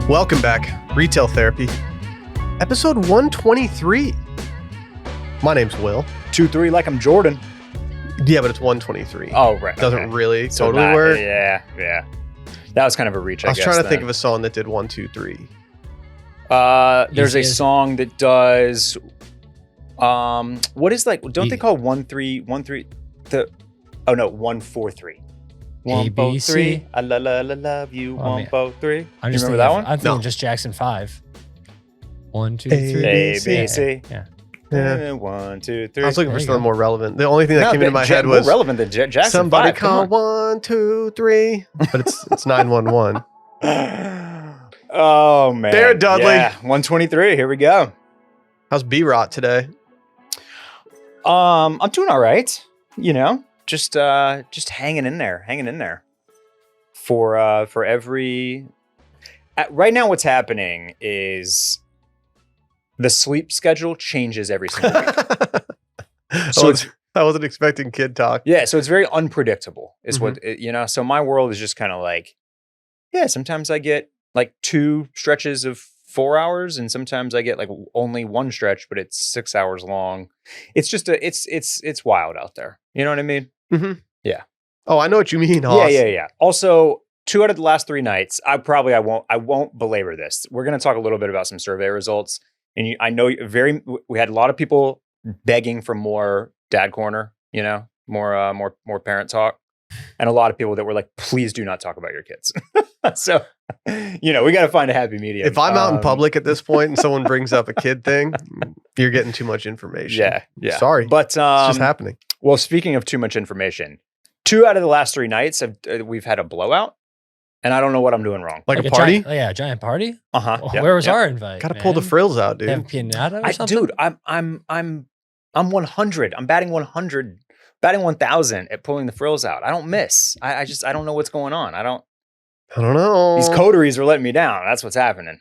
Welcome back, Retail Therapy, episode 123. My name's Will. 2-3 like I'm Jordan. Yeah, but it's 123. Oh, right. Doesn't really So totally work. Yeah. That was kind of a reach, I guess. I was trying to think of a song that did 1, 2, 3. There's a song that does, what is like, don't they call 1, 3, 1, 3, 1, 4, 3. 1, 4, 3. I love you. 1, 4, 3. You remember that one? I'm thinking just Jackson 5. 1, 2, 3. A, B, C. Yeah. 1, 2, 3. I was looking for something more relevant. The only thing that came into my head was more relevant than Jackson somebody 5. call 1, 2, 3. But it's 911. Oh man. There, Dudley. Yeah, 123. Here we go. How's B-Rot today? I'm doing all right. You know, just hanging in there. For every right now, what's happening is the sleep schedule changes every single week. So I wasn't expecting kid talk. Yeah, so it's very unpredictable. Is what you know. So my world is just kind of like, yeah. Sometimes I get like 2 stretches of 4 hours, and sometimes I get like only 1 stretch, but it's 6 hours long. It's just it's wild out there. You know what I mean? Mm-hmm. Yeah. Oh, I know what you mean, Hoss. Yeah. Also, 2 out of the last 3 nights, I won't belabor this. We're going to talk a little bit about some survey results, and I know we had a lot of people begging for more dad corner. You know, more parent talk. And a lot of people that were like, please do not talk about your kids. So, you know, we got to find a happy medium. If I'm out in public at this point and someone brings up a kid thing, you're getting too much information. Yeah. Sorry. But it's just happening. Well, speaking of too much information, 2 out of the last 3 nights we've had a blowout, and I don't know what I'm doing wrong. Like a party? A giant party? Uh-huh. Where was our invite? Got to pull the frills out, dude. Have piñata or something? Dude, I'm 100. I'm batting 100. Batting 1,000 at pulling the frills out. I don't miss. I don't know what's going on. I don't know. These coteries are letting me down. That's what's happening.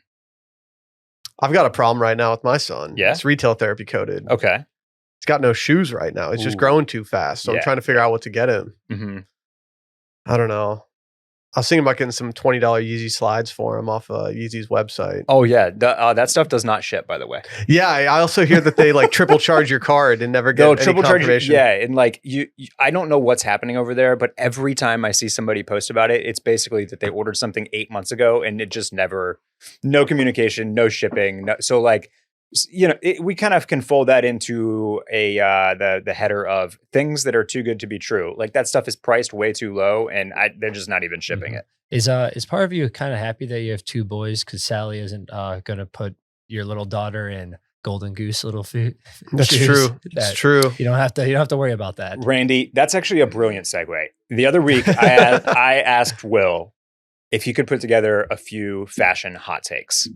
I've got a problem right now with my son. Yeah? It's retail therapy coded. Okay. He's got no shoes right now. He's just growing too fast. So I'm trying to figure out what to get him. Mm-hmm. I don't know. I was thinking about getting some $20 Yeezy slides for him off Yeezy's website. Oh yeah, that stuff does not ship, by the way. Yeah, I also hear that they like triple charge your card and never get any confirmation. Yeah, and like you, I don't know what's happening over there, but every time I see somebody post about it, it's basically that they ordered something 8 months ago and it just never, no communication, no shipping. So like, you know, we kind of can fold that into the header of things that are too good to be true. Like that stuff is priced way too low, and they're just not even shipping it. Is part of you kind of happy that you have 2 boys because Sally isn't going to put your little daughter in Golden Goose little food? That's true. It's true. You don't have to worry about that. Randy, that's actually a brilliant segue. The other week, I asked Will if he could put together a few fashion hot takes,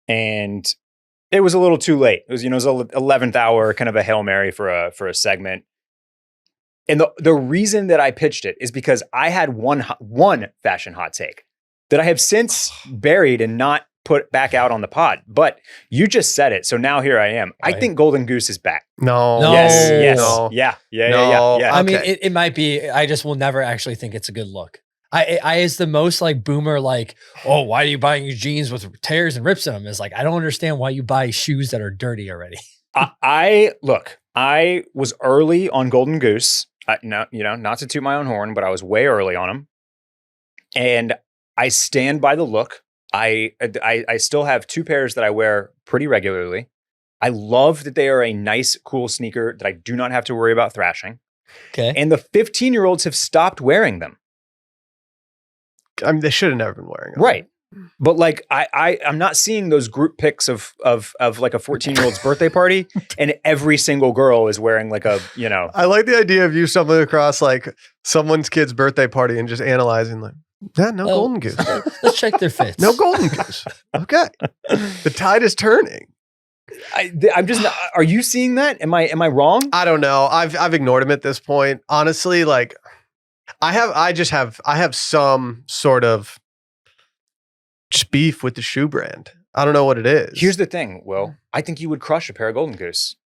and it was a little too late. It was, it was 11th hour, kind of a Hail Mary for a segment. And the reason that I pitched it is because I had one fashion hot take that I have since buried and not put back out on the pod. But you just said it, so now here I am. I think Golden Goose is back. No. Yes. No. Yeah. I mean, it might be. I just will never actually think it's a good look. I is the most like boomer, like, oh, why are you buying your jeans with tears and rips in them? It's like, I don't understand why you buy shoes that are dirty already. I was early on Golden Goose. Not to toot my own horn, but I was way early on them. And I stand by the look. I still have 2 pairs that I wear pretty regularly. I love that they are a nice, cool sneaker that I do not have to worry about thrashing. Okay. And the 15-year-olds have stopped wearing them. I mean, they should have never been wearing them. Right. But like, I'm not seeing those group pics of like a 14-year-old's birthday party, and every single girl is wearing like a, I like the idea of you stumbling across like someone's kid's birthday party and just analyzing like, Golden Goose. Let's check their fits. No Golden Goose. Okay. The tide is turning. I'm just not, are you seeing that? Am I wrong? I don't know. I've ignored him at this point. Honestly, like I have some sort of just beef with the shoe brand. I don't know what it is. Here's the thing, Will. I think you would crush a pair of Golden Goose.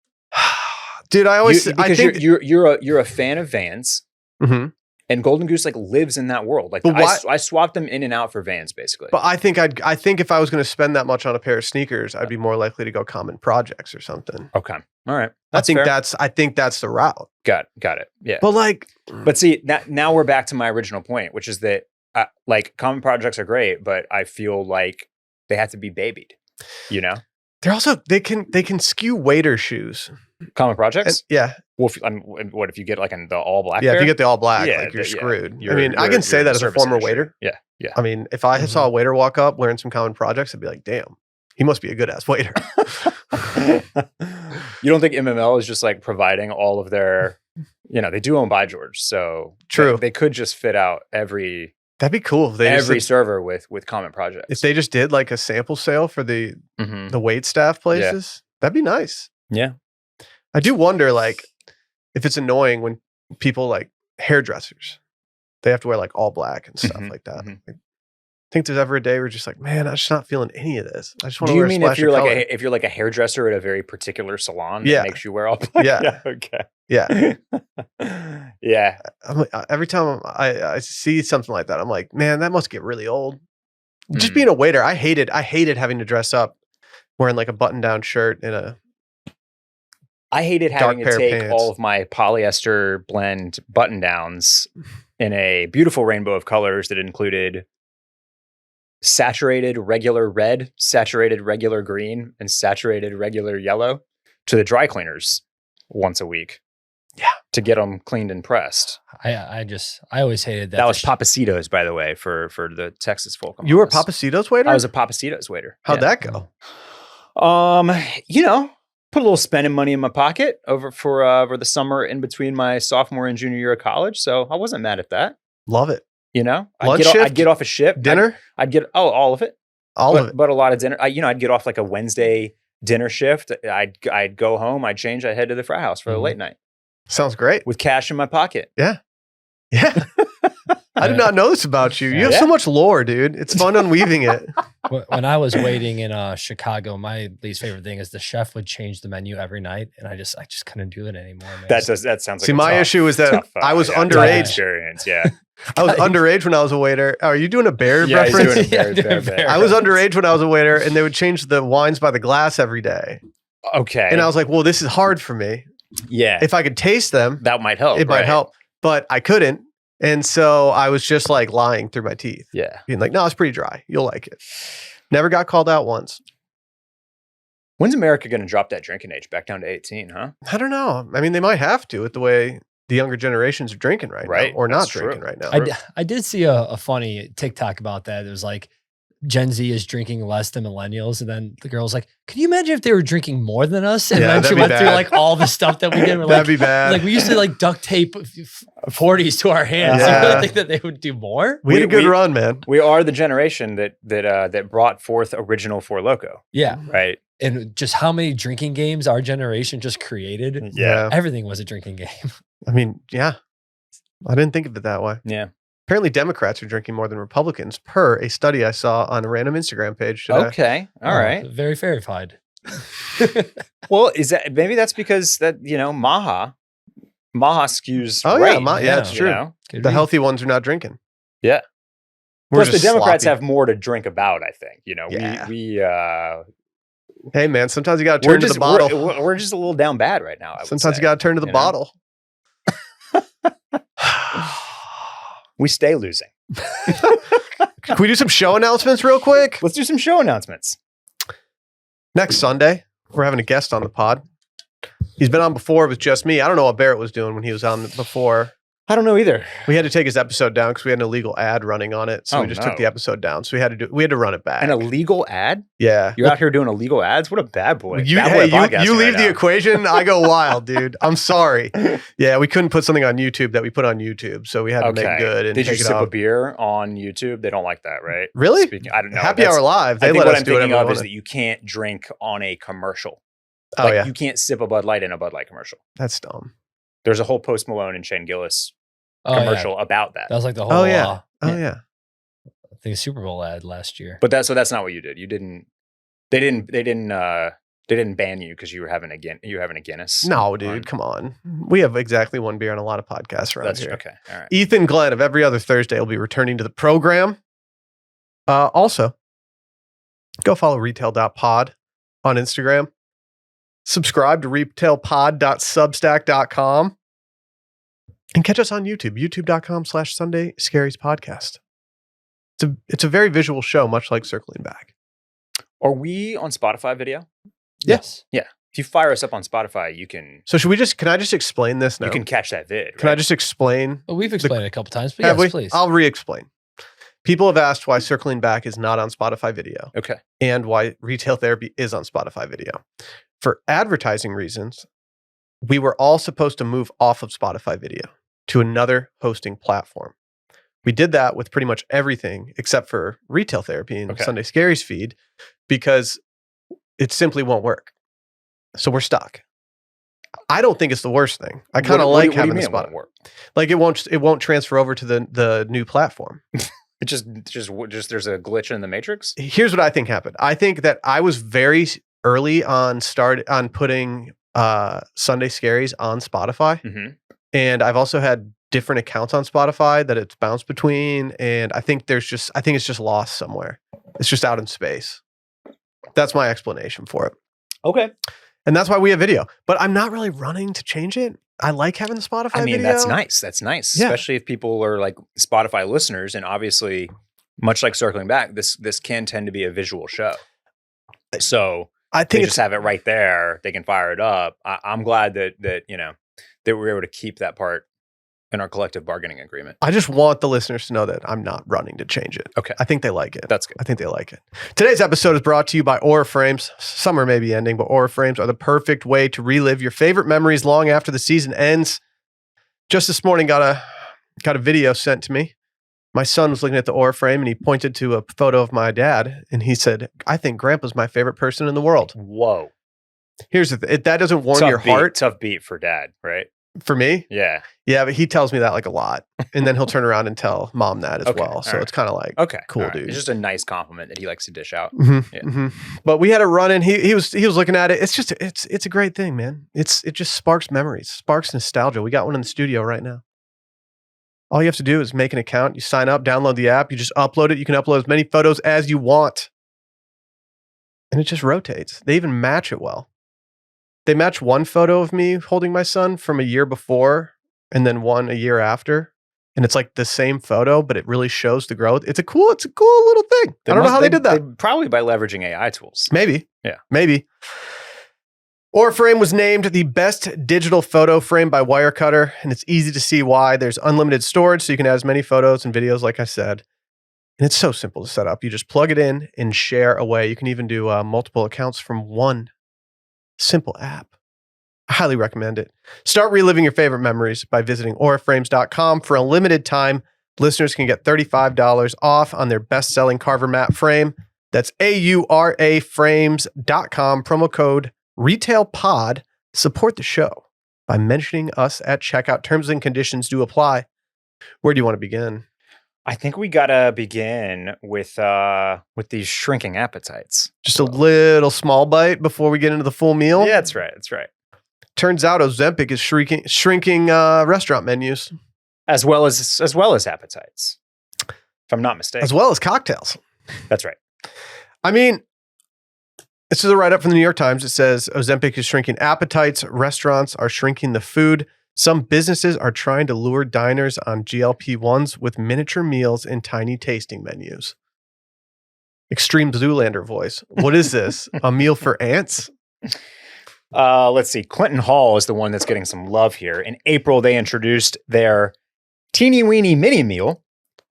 Dude, I think you're a fan of Vans. Mm-hmm. And Golden Goose like lives in that world. Like But why- I swapped them in and out for Vans basically. But I think if I was going to spend that much on a pair of sneakers, I'd be more likely to go Common Projects or something. Okay. All right. I think fair. that's the route. Got it. Yeah. But like, But see, now we're back to my original point, which is that like Common Projects are great, but I feel like they have to be babied. You know, they're also they can skew waiter shoes. Common Projects. Yeah. Well, what if you get like the all black? Yeah. pair? If you get the all black, Yeah, like you're yeah. screwed. You're- I can say you're that the as a service former industry. waiter. Yeah. Yeah. I mean, if I saw a waiter walk up wearing some Common Projects, I'd be like, damn, he must be a good ass waiter. You don't think MML is just like providing all of their, they do own By George, so True. They could just fit out every That'd be cool if they every just, server with Common Projects. if they just did like a sample sale for the wait staff places. That'd be nice. Yeah. I do wonder, like, if it's annoying when people like hairdressers, they have to wear like all black and stuff like that. mhm. Like, I think there's ever a day where you're just like, man, I'm just not feeling any of this. I just want Do to you wear a mean splash of color. if you're like a hairdresser at a very particular salon Yeah. that makes you wear all black? Yeah. Okay. Yeah. Yeah. I'm like, every time I see something like that, I'm like, man, that must get really old. Just Mhm. being a waiter, I hated having to dress up wearing like a button-down shirt and a I hated having to pair of take pants. all of my polyester blend button downs in a beautiful rainbow of colors that included saturated regular red, saturated regular green, and saturated regular yellow to the dry cleaners once a week. Yeah. To get them cleaned and pressed. I always hated that. That was Papacitos, by the way, for the Texas folk. You were a among us. Papacitos waiter? I was a Papacitos waiter. How'd Yeah. that go? Put a little spending money in my pocket over for the summer in between my sophomore and junior year of college. So I wasn't mad at that. Love it. Lunch shift? I'd get off a ship. Dinner? I'd get all of it. All of it. But a lot of dinner. I'd get off like a Wednesday dinner shift. I'd go home. I'd change. I'd head to the frat house for the late night Sounds great. with cash in my pocket. Yeah. I did not know this about you. You have Yeah. so much lore, dude. It's fun unweaving it. When I was waiting in Chicago, my least favorite thing is the chef would change the menu every night, and I just couldn't do it anymore. Man. That sounds like See, a my tough- issue is that tough, I was tough underage. experience. Yeah. I was underage when I was a waiter. Oh, are you doing a bear Yeah, he's reference? doing a bear- Yeah, doing bear a bit. bear. I was underage when I was a waiter, and they would change the wines by the glass every day. Okay. And I was like, well, this is hard for me. yeah. If I could taste them, That might help. it might right? help. But I couldn't. And so I was just like lying through my teeth, Yeah. being like, no, it's pretty dry. You'll like it. Never got called out once. When's America going to drop that drinking age back down to 18, huh? I don't know. I mean, they might have to with the way the younger generations are drinking right Right. now, or not That's true. drinking right now. I did see a funny TikTok about that. It was like Gen Z is drinking less than millennials, and then the girl's like, "Can you imagine if they were drinking more than us?" And Yeah, then she that'd be went through bad. like all the stuff that we did. We're That'd like, be bad. like we used to like duct tape 40s to our hands. Yeah. You really think that they would do more? we had a good we- run, man. We are the generation that brought forth original Four Loko, Yeah, right? and just how many drinking games our generation just created. Yeah. Everything was a drinking game. I mean, yeah. I didn't think of it that way. Yeah. Apparently, Democrats are drinking more than Republicans, per a study I saw on a random Instagram page today. Okay. All right. Very verified. Well, maybe that's because that Maha skews. Oh, right, yeah, it's Yeah. true. You know? Could The be. healthy ones are not drinking. Yeah. We're Plus, the just Democrats sloppy. have more to drink about. I think. Yeah. We Hey, man, sometimes you got to we're turn to just the bottle. we're just a little down bad right now. I would Sometimes say. you got to turn to the you know? bottle. We stay losing. Can we do some show announcements real quick? Let's do some show announcements. Next Sunday, we're having a guest on the pod. He's been on before. It was just me. I don't know what Barrett was doing when he was on before. I don't know either. We had to take his episode down because we had an illegal ad running on it. So Oh, we just no. took the episode down. So we had to run it back. An illegal ad? Yeah. You're out here doing illegal ads? What a bad boy. You, Bad hey, boy podcasting you leave right the now. equation. I go wild, dude. I'm sorry. Yeah, we couldn't put something on YouTube that we put on YouTube, so we had to make good and Did you take it sip a off. beer on YouTube? They don't like that, right? Really? I don't know. Happy Hour Live. They I think let what us I'm do whatever thinking we of is wanted. that you can't drink on a commercial. Oh Like, yeah, you can't sip a Bud Light in a Bud Light commercial. that's dumb. There's a whole Post Malone and Shane Gillis Oh, yeah. commercial about that. That was like the whole. Oh yeah. Oh yeah. I think Super Bowl ad last year. But that's not what you did. You didn't. They didn't They didn't ban you because you were having a Guinness. No, dude, come on. We have exactly one beer on a lot of podcasts around here. Okay, all right. Ethan Glenn of Every Other Thursday will be returning to the program. Also, go follow retail.pod on Instagram. Subscribe to retailpod.substack.com. And catch us on YouTube, youtube.com/Sunday Scaries Podcast. It's a very visual show, much like Circling Back. Are we on Spotify video? Yes. Yeah. If you fire us up on Spotify, you can. So can I just explain this now? You can catch that vid. Can I just explain? Well, we've explained it a couple times, but Have yes, we? please. I'll re-explain. People have asked why Circling Back is not on Spotify video. Okay. And why Retail Therapy is on Spotify video. For advertising reasons, we were all supposed to move off of Spotify video to another hosting platform. We did that with pretty much everything except for Retail Therapy and Sunday Scaries feed because it simply won't work. So we're stuck. I don't think it's the worst thing. I kind of like having the Spotify. Like it won't transfer over to the new platform. It just there's a glitch in the matrix. Here's what I think happened. I think that I was very early on putting Sunday Scaries on Spotify. Mm-hmm. And I've also had different accounts on Spotify that it's bounced between. And I think it's just lost somewhere. It's just out in space. That's my explanation for it. Okay. And that's why we have video. But I'm not really running to change it. I like having the Spotify video. That's nice. That's nice. Yeah. Especially if people are like Spotify listeners. And obviously, much like Circling Back, this can tend to be a visual show. So I think they just have it right there. They can fire it up. I'm glad that we're able to keep that part in our collective bargaining agreement. I just want the listeners to know that I'm not running to change it. Okay. I think they like it. That's good. I think they like it. Today's episode is brought to you by Aura Frames. Summer may be ending, but Aura Frames are the perfect way to relive your favorite memories long after the season ends. Just this morning, got a video sent to me. My son was looking at the Aura frame and he pointed to a photo of my dad and he said, I think Grandpa's my favorite person in the world. Whoa. Here's the thing. That doesn't warm your heart. Tough beat for dad, right? For me? Yeah. Yeah, but he tells me that like a lot. And then he'll turn around and tell mom that as well. So it's kind of like, cool, dude. It's just a nice compliment that he likes to dish out. Mm-hmm, yeah. Mm-hmm. But we had a run in. He was looking at it. It's a great thing, man. It just sparks memories, sparks nostalgia. We got one in the studio right now. All you have to do is make an account. You sign up, download the app. You just upload it. You can upload as many photos as you want. And it just rotates. They even match it well. They match one photo of me holding my son from a year before and then one a year after. And it's like the same photo, but it really shows the growth. It's a cool little thing. I don't know how they did that. Probably by leveraging AI tools. Maybe. Yeah. Maybe. Aura Frame was named the best digital photo frame by Wirecutter, and it's easy to see why. There's unlimited storage, so you can add as many photos and videos, like I said. And it's so simple to set up. You just plug it in and share away. You can even do multiple accounts from one simple app. I highly recommend it. Start reliving your favorite memories by visiting auraframes.com. For a limited time, listeners can get $35 off on their best-selling Carver Mat frame. That's auraframes.com. Promo code RetailPod. Support the show by mentioning us at checkout. Terms and conditions do apply. Where do you want to begin? I think we gotta begin with these shrinking appetites. Just a little small bite before we get into the full meal. Yeah, that's right. That's right. Turns out Ozempic is shrinking restaurant menus, as well as appetites, if I'm not mistaken, as well as cocktails. That's right. I mean, this is a write-up from the New York Times. It says Ozempic is shrinking appetites. Restaurants are shrinking the food. Some businesses are trying to lure diners on GLP-1s with miniature meals and tiny tasting menus. Extreme Zoolander voice. What is this? A meal for ants? Let's see. Clinton Hall is the one that's getting some love here. In April, they introduced their Teeny Weeny Mini Meal,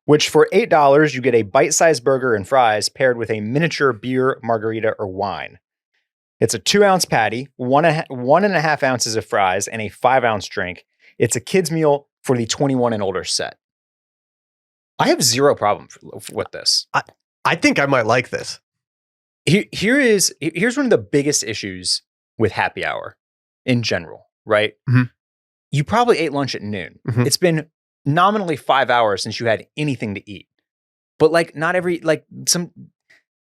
which for $8, you get a bite-sized burger and fries paired with a miniature beer, margarita, or wine. It's a 2-ounce patty, 1.5 ounces of fries, and a 5-ounce drink. It's a kid's meal for the 21 and older set. I have zero problem with this. I think I might like this. Here's one of the biggest issues with happy hour in general, right? Mm-hmm. You probably ate lunch at noon. Mm-hmm. It's been nominally 5 hours since you had anything to eat. But like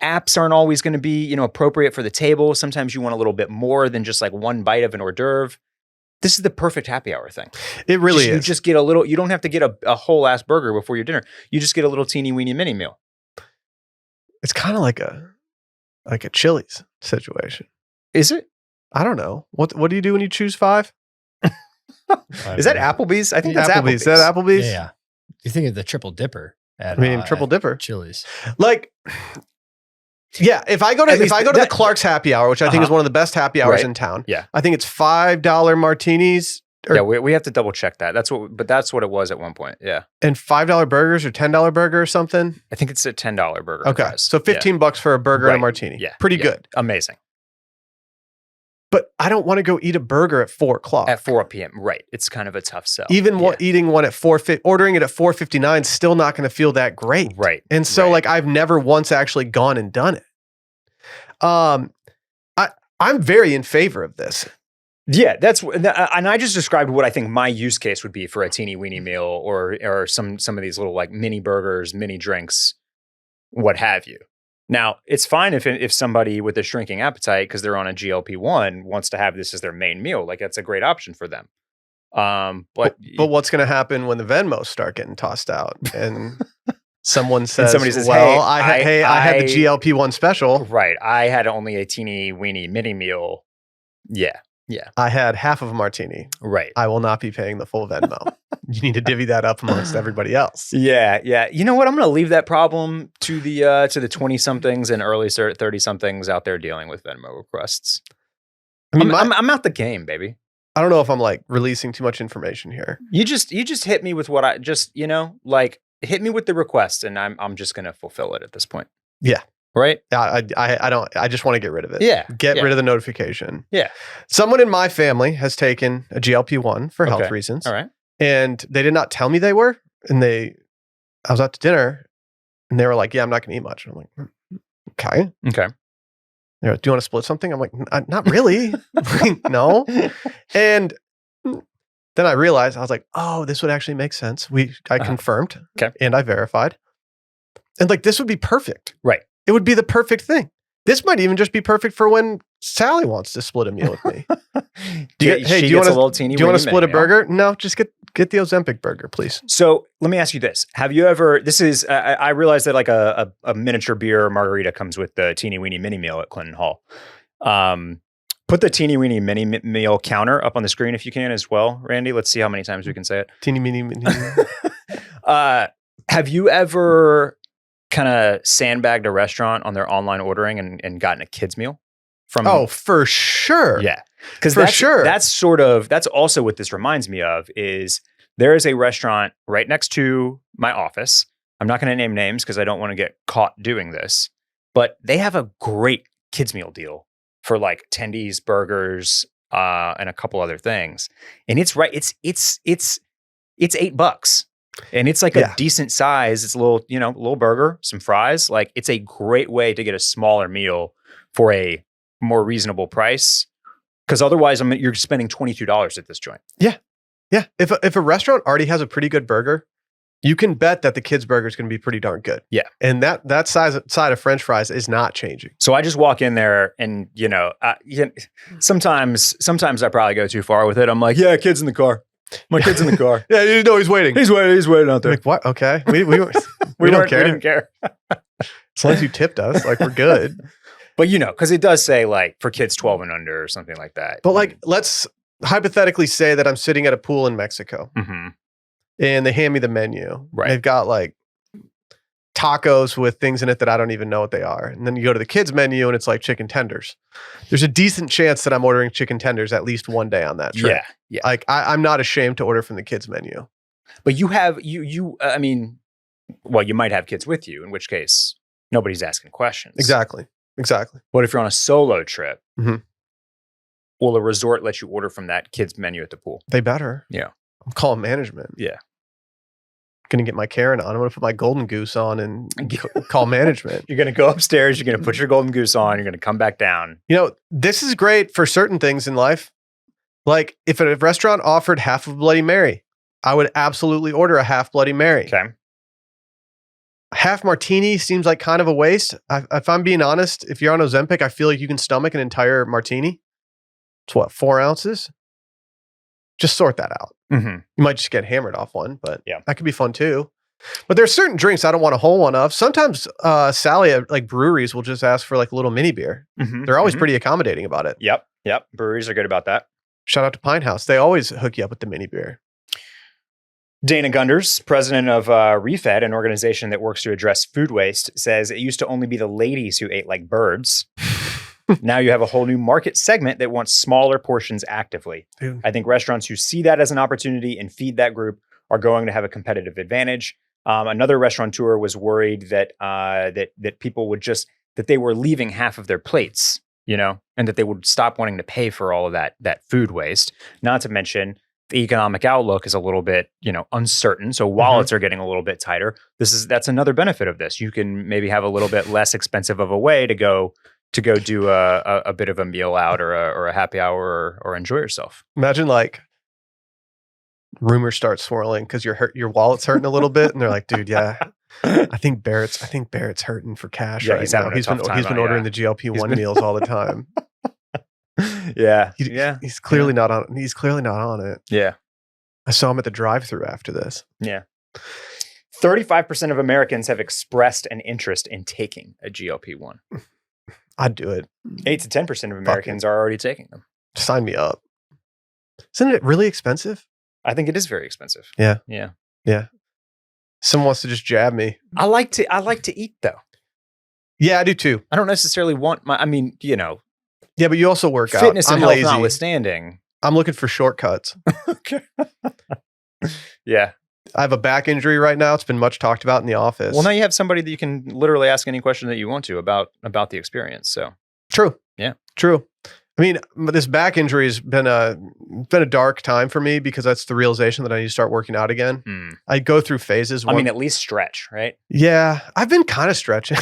apps aren't always going to be, appropriate for the table. Sometimes you want a little bit more than just like one bite of an hors d'oeuvre. This is the perfect happy hour thing. It really is. You just get a little, you don't have to get a whole ass burger before your dinner. You just get a little teeny weeny mini meal. It's kind of like a Chili's situation. Is it? I don't know. What do you do when you choose 5? Is that Applebee's? I think that's Applebee's. Is that Applebee's? Yeah. You think of the triple dipper at triple dipper. Chili's. Like, yeah, if I go to the Clark's happy hour, which I think is one of the best happy hours in town. Yeah. I think it's $5 martinis. Yeah, we have to double check that. That's what it was at one point. Yeah. And $5 burgers or $10 burger or something. I think it's a $10 burger. Okay. So $15 for a burger and a martini. Yeah. Pretty good. Amazing. But I don't want to go eat a burger at 4 o'clock. At 4 p.m. Right. It's kind of a tough sell. Even eating one at ordering it at 4:59 is still not going to feel that great. Right. And so like I've never once actually gone and done it. I'm very in favor of this. Yeah, and I just described what I think my use case would be for a teeny weeny meal or some of these little like mini burgers, mini drinks, what have you. Now, it's fine if somebody with a shrinking appetite because they're on a GLP-1 wants to have this as their main meal. Like that's a great option for them. But what's going to happen when the Venmos start getting tossed out and someone says, somebody says, "Well, I had the GLP-1 special." Right. I had only a teeny weeny mini meal. Yeah. Yeah. I had half of a martini. Right. I will not be paying the full Venmo. You need to divvy that up amongst everybody else. Yeah. Yeah. You know what? I'm going to leave that problem to the 20-somethings and early 30-somethings out there dealing with Venmo requests. I mean, I'm out the game, baby. I don't know if I'm like releasing too much information here. You just hit me with what I just, like hit me with the request and I'm just going to fulfill it at this point. Yeah. Right? I just want to get rid of it. Yeah. Get rid of the notification. Yeah. Someone in my family has taken a GLP-1 for health reasons. All right. And they did not tell me they were. And I was out to dinner and they were like, "Yeah, I'm not going to eat much." I'm like, "Okay." Okay. They're like, "Do you want to split something?" I'm like, "Not really." No. And then I realized, I was like, "Oh, this would actually make sense." I confirmed and I verified. And like, this would be perfect. Right. It would be the perfect thing. This might even just be perfect for when Sally wants to split a meal with me. Do you want to split a burger? No, just get the Ozempic burger, please. So let me ask you this. Have you ever, I realize that like a miniature beer margarita comes with the teeny weeny mini meal at Clinton Hall. Put the teeny weeny mini meal counter up on the screen if you can as well, Randy. Let's see how many times we can say it. Teeny mini. Have you ever kind of sandbagged a restaurant on their online ordering and gotten a kid's meal from? Oh, for sure. Yeah. Because that's also what this reminds me of is there is a restaurant right next to my office. I'm not going to name names because I don't want to get caught doing this, but they have a great kids meal deal for like tendies, burgers, and a couple other things. And it's $8. And it's like a decent size. It's a little burger, some fries. Like it's a great way to get a smaller meal for a more reasonable price. Because otherwise, you're spending $22 at this joint. Yeah, yeah. If a restaurant already has a pretty good burger, you can bet that the kids' burger is going to be pretty darn good. Yeah, and that side of French fries is not changing. So I just walk in there, and sometimes I probably go too far with it. I'm like, "Yeah, kids in the car. My kid's in the car. Yeah, you know he's waiting. He's waiting out there." Like, what? Okay, we don't care. We didn't care. As long as you tipped us, like we're good. But because it does say like for kids 12 and under or something like that. But like, let's hypothetically say that I'm sitting at a pool in Mexico and they hand me the menu. Right. They've got like tacos with things in it that I don't even know what they are. And then you go to the kids menu and it's like chicken tenders. There's a decent chance that I'm ordering chicken tenders at least one day on that trip. Yeah. Like I'm not ashamed to order from the kids menu. But you have, you might have kids with you, in which case nobody's asking questions. Exactly. But if you're on a solo trip, Mhm. will a resort let you order from that kids menu at the pool? They better. Yeah. I'm calling management. Yeah. Going to get my Karen on. I'm going to put my golden goose on and call management. You're going to go upstairs. You're going to put your golden goose on. You're going to come back down. This is great for certain things in life. Like if a restaurant offered half of Bloody Mary, I would absolutely order a half Bloody Mary. Okay. half martini seems like kind of a waste. If I'm being honest, if you're on Ozempic, I feel like you can stomach an entire martini. It's what, 4 ounces? Just sort that out. Mm-hmm. You might just get hammered off one, but yeah, that could be fun too. But there's certain drinks I don't want a whole one of. Sometimes Sally at like breweries will just ask for like a little mini beer. Mm-hmm. They're always pretty accommodating about it. Yep. Breweries are good about that. Shout out to Pine House. They always hook you up with the mini beer. Dana Gunders, president of Refed, an organization that works to address food waste, says it used to only be the ladies who ate like birds. Now you have a whole new market segment that wants smaller portions actively. Dude. I think restaurants who see that as an opportunity and feed that group are going to have a competitive advantage. Another restaurateur was worried that that people would that they were leaving half of their plates, and that they would stop wanting to pay for all of that food waste. Not to mention the economic outlook is a little bit, uncertain. So wallets are getting a little bit tighter. That's another benefit of this. You can maybe have a little bit less expensive of a way to go do a bit of a meal out or a happy hour or enjoy yourself. Imagine like rumors start swirling because your wallet's hurting a little bit, and they're like, "Dude, yeah, I think Barrett's hurting for cash right now. He's been ordering the GLP-1 meals all the time." He's clearly not on. He's clearly not on it. Yeah, I saw him at the drive-thru after this. Yeah. 35% of Americans have expressed an interest in taking a GLP-1. I'd do it. 8 to 10% of Americans are already taking them. Sign me up. Isn't it really expensive? I think it is very expensive. Yeah. Yeah. Someone wants to just jab me. I like to eat though. Yeah, I do too. I don't necessarily want Yeah, but you also work out. Fitness and I'm health lazy. notwithstanding. I'm looking for shortcuts. Okay. Yeah. I have a back injury right now. It's been much talked about in the office. Well, now you have somebody that you can literally ask any question that you want to about the experience. So true. Yeah. True. I mean, this back injury has been a dark time for me because that's the realization that I need to start working out again. I go through phases. At least stretch, right? Yeah, I've been kind of stretching,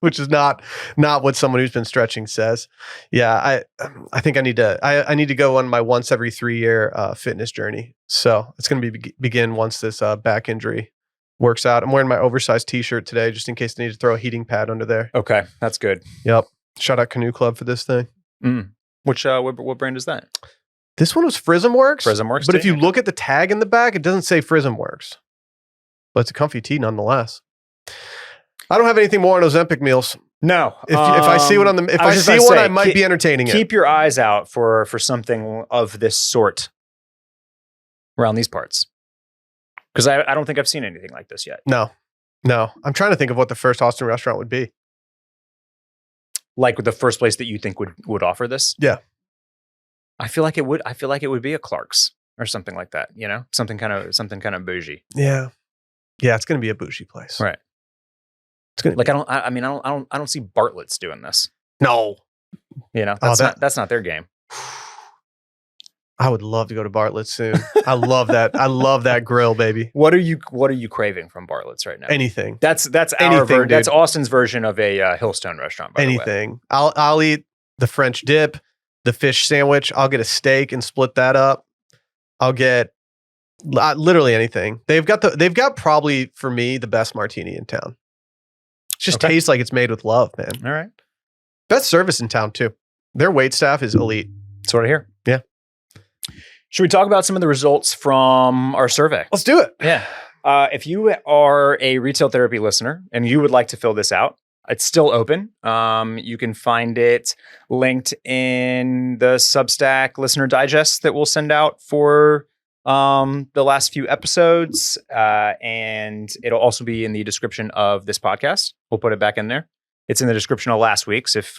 which is not what someone who's been stretching says. Yeah, I think I need to go on my once every 3 year fitness journey. So it's going to begin once this back injury works out. I'm wearing my oversized t-shirt today just in case I need to throw a heating pad under there. Okay, that's good. Yep. Shout out Canoe Club for this thing. Which what brand is that? This one was Frismworks. Frismworks, but if you look at the tag in the back, it doesn't say Frismworks. But it's a comfy tee nonetheless. I don't have anything more on Ozempic meals. No. If I see one I might be entertaining it. Keep your eyes out for something of this sort around these parts. Because I don't think I've seen anything like this yet. No. I'm trying to think of what the first Austin restaurant would be. Like the first place that you think would offer this? Yeah. I feel like it would be a Clark's or something like that, something kind of bougie. Yeah. Yeah, it's going to be a bougie place. Right. It's going to I don't see Bartlett's doing this. No. That's not their game. I would love to go to Bartlett's soon. I love that. I love that grill, baby. What are you craving from Bartlett's right now? Anything. That's that's Austin's version of a Hillstone restaurant. By anything. The way. I'll eat the French dip, the fish sandwich. I'll get a steak and split that up. I'll get literally anything. They've got probably for me the best martini in town. It just tastes like it's made with love, man. All right. Best service in town too. Their wait staff is elite. That's what I hear. Yeah. Should we talk about some of the results from our survey? Let's do it. Yeah. If you are a retail therapy listener and you would like to fill this out, it's still open. You can find it linked in the Substack listener digest that we'll send out for the last few episodes. And it'll also be in the description of this podcast. We'll put it back in there. It's in the description of last week's if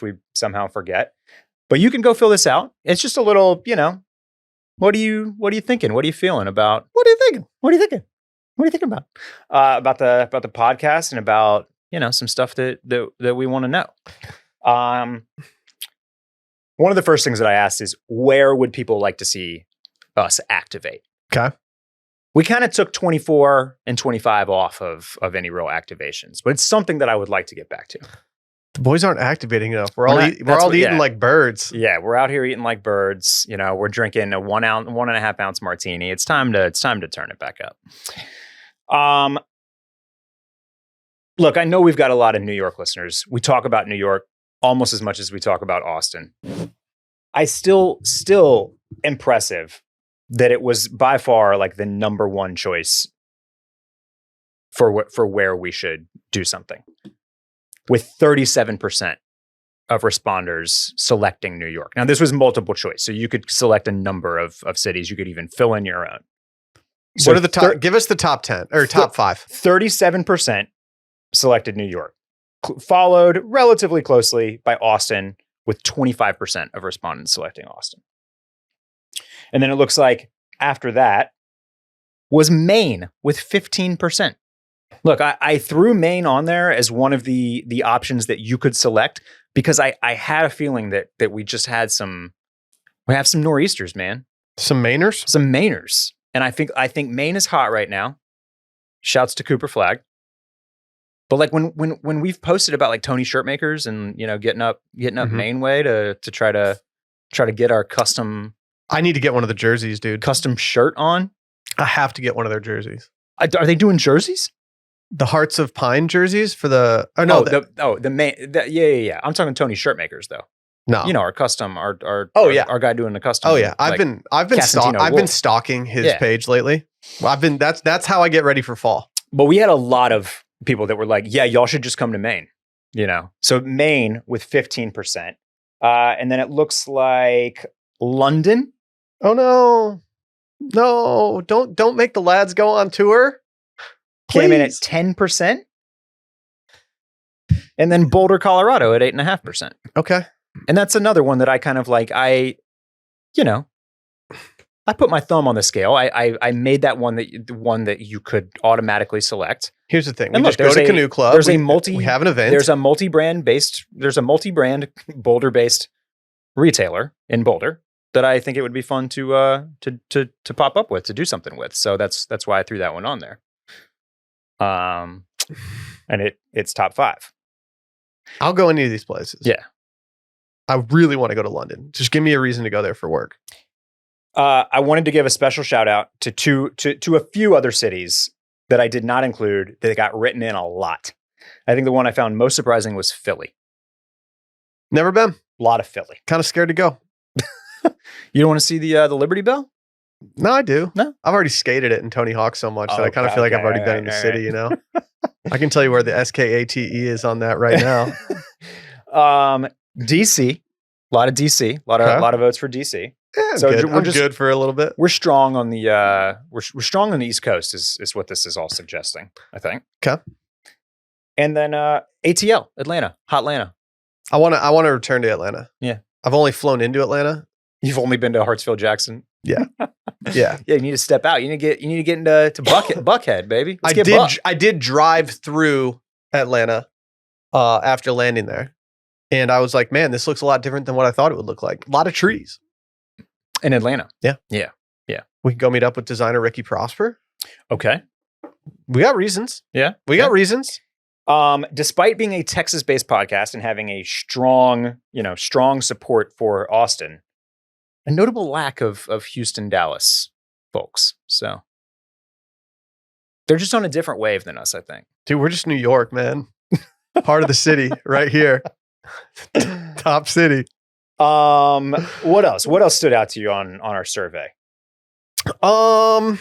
we somehow forget. But you can go fill this out. It's just a little, what are you thinking? What are you feeling about? What are you thinking? What are you thinking? What are you thinking about the podcast and about some stuff that we want to know? One of the first things that I asked is where would people like to see us activate? Okay. We kind of took 24 and 25 off of any real activations, but it's something that I would like to get back to. The boys aren't activating enough. We're all eating like birds. Yeah, we're out here eating like birds. We're drinking a 1.5 ounce martini. It's time to turn it back up. look, I know we've got a lot of New York listeners. We talk about New York almost as much as we talk about Austin. I still impressive that it was by far like the number one choice for where we should do something, with 37% of responders selecting New York. Now, this was multiple choice, so you could select a number of cities. You could even fill in your own. So what are the top? Give us the top 10 or top 5. 37% selected New York, followed relatively closely by Austin, with 25% of respondents selecting Austin. And then it looks like after that was Maine with 15%. Look, I threw Maine on there as one of the options that you could select because I had a feeling that we just had we have some nor'easters, man. Some Mainers? Some Mainers. And I think Maine is hot right now. Shouts to Cooper Flag. But like when we've posted about like Tony shirt makers and getting up Maine way to try to get our custom. I need to get one of the jerseys, dude. Custom shirt on. I have to get one of their jerseys. Are they doing jerseys? The Hearts of Pine jerseys for the. Oh no! The Maine. Yeah. I'm talking Tony shirt makers though. No, our custom. Our our guy doing the custom. Oh yeah, I've been stalking his page lately. That's how I get ready for fall. But we had a lot of people that were like, yeah, y'all should just come to Maine, So Maine with 15%. And then it looks like London. Oh no, don't make the lads go on tour. Came in at 10%. And then Boulder, Colorado at 8.5%. Okay. And that's another one that I kind of like, I put my thumb on the scale. I made that one that you could automatically select. Here's the thing. We just go to Canoe Club. We have an event. There's a multi-brand Boulder-based retailer in Boulder that I think it would be fun to pop up with, to do something with. So that's why I threw that one on there. And it's top 5. I'll go any of these places. Yeah. I really want to go to London. Just give me a reason to go there for work. I wanted to give a special shout out to a few other cities that I did not include that got written in a lot. I think the one I found most surprising was Philly. Never been. A lot of Philly. Kind of scared to go. You don't want to see the Liberty Bell? No, I do. No? I've already skated it in Tony Hawk so much that I kind of feel like I've already been in the city, I can tell you where the SKATE is on that right now. DC. A lot of DC. A lot of votes for DC. Yeah, so I'm good for a little bit. We're strong on the we're strong on the East Coast is what this is all suggesting, I think. Okay. And then ATL, Atlanta, Hot Atlanta. I want to return to Atlanta. Yeah. I've only flown into Atlanta. You've only been to Hartsfield Jackson. Yeah. Yeah. Yeah, you need to step out. You need to get into Buckhead, baby. I did drive through Atlanta after landing there. And I was like, man, this looks a lot different than what I thought it would look like. A lot of trees. In Atlanta. Yeah. Yeah. We can go meet up with designer Ricky Prosper. Okay. We got reasons. Yeah. We got reasons. Despite being a Texas-based podcast and having a strong support for Austin, a notable lack of Houston, Dallas folks. So they're just on a different wave than us, I think. Dude, we're just New York, man. Part of the city right here. Top city. What else? What else stood out to you on our survey? I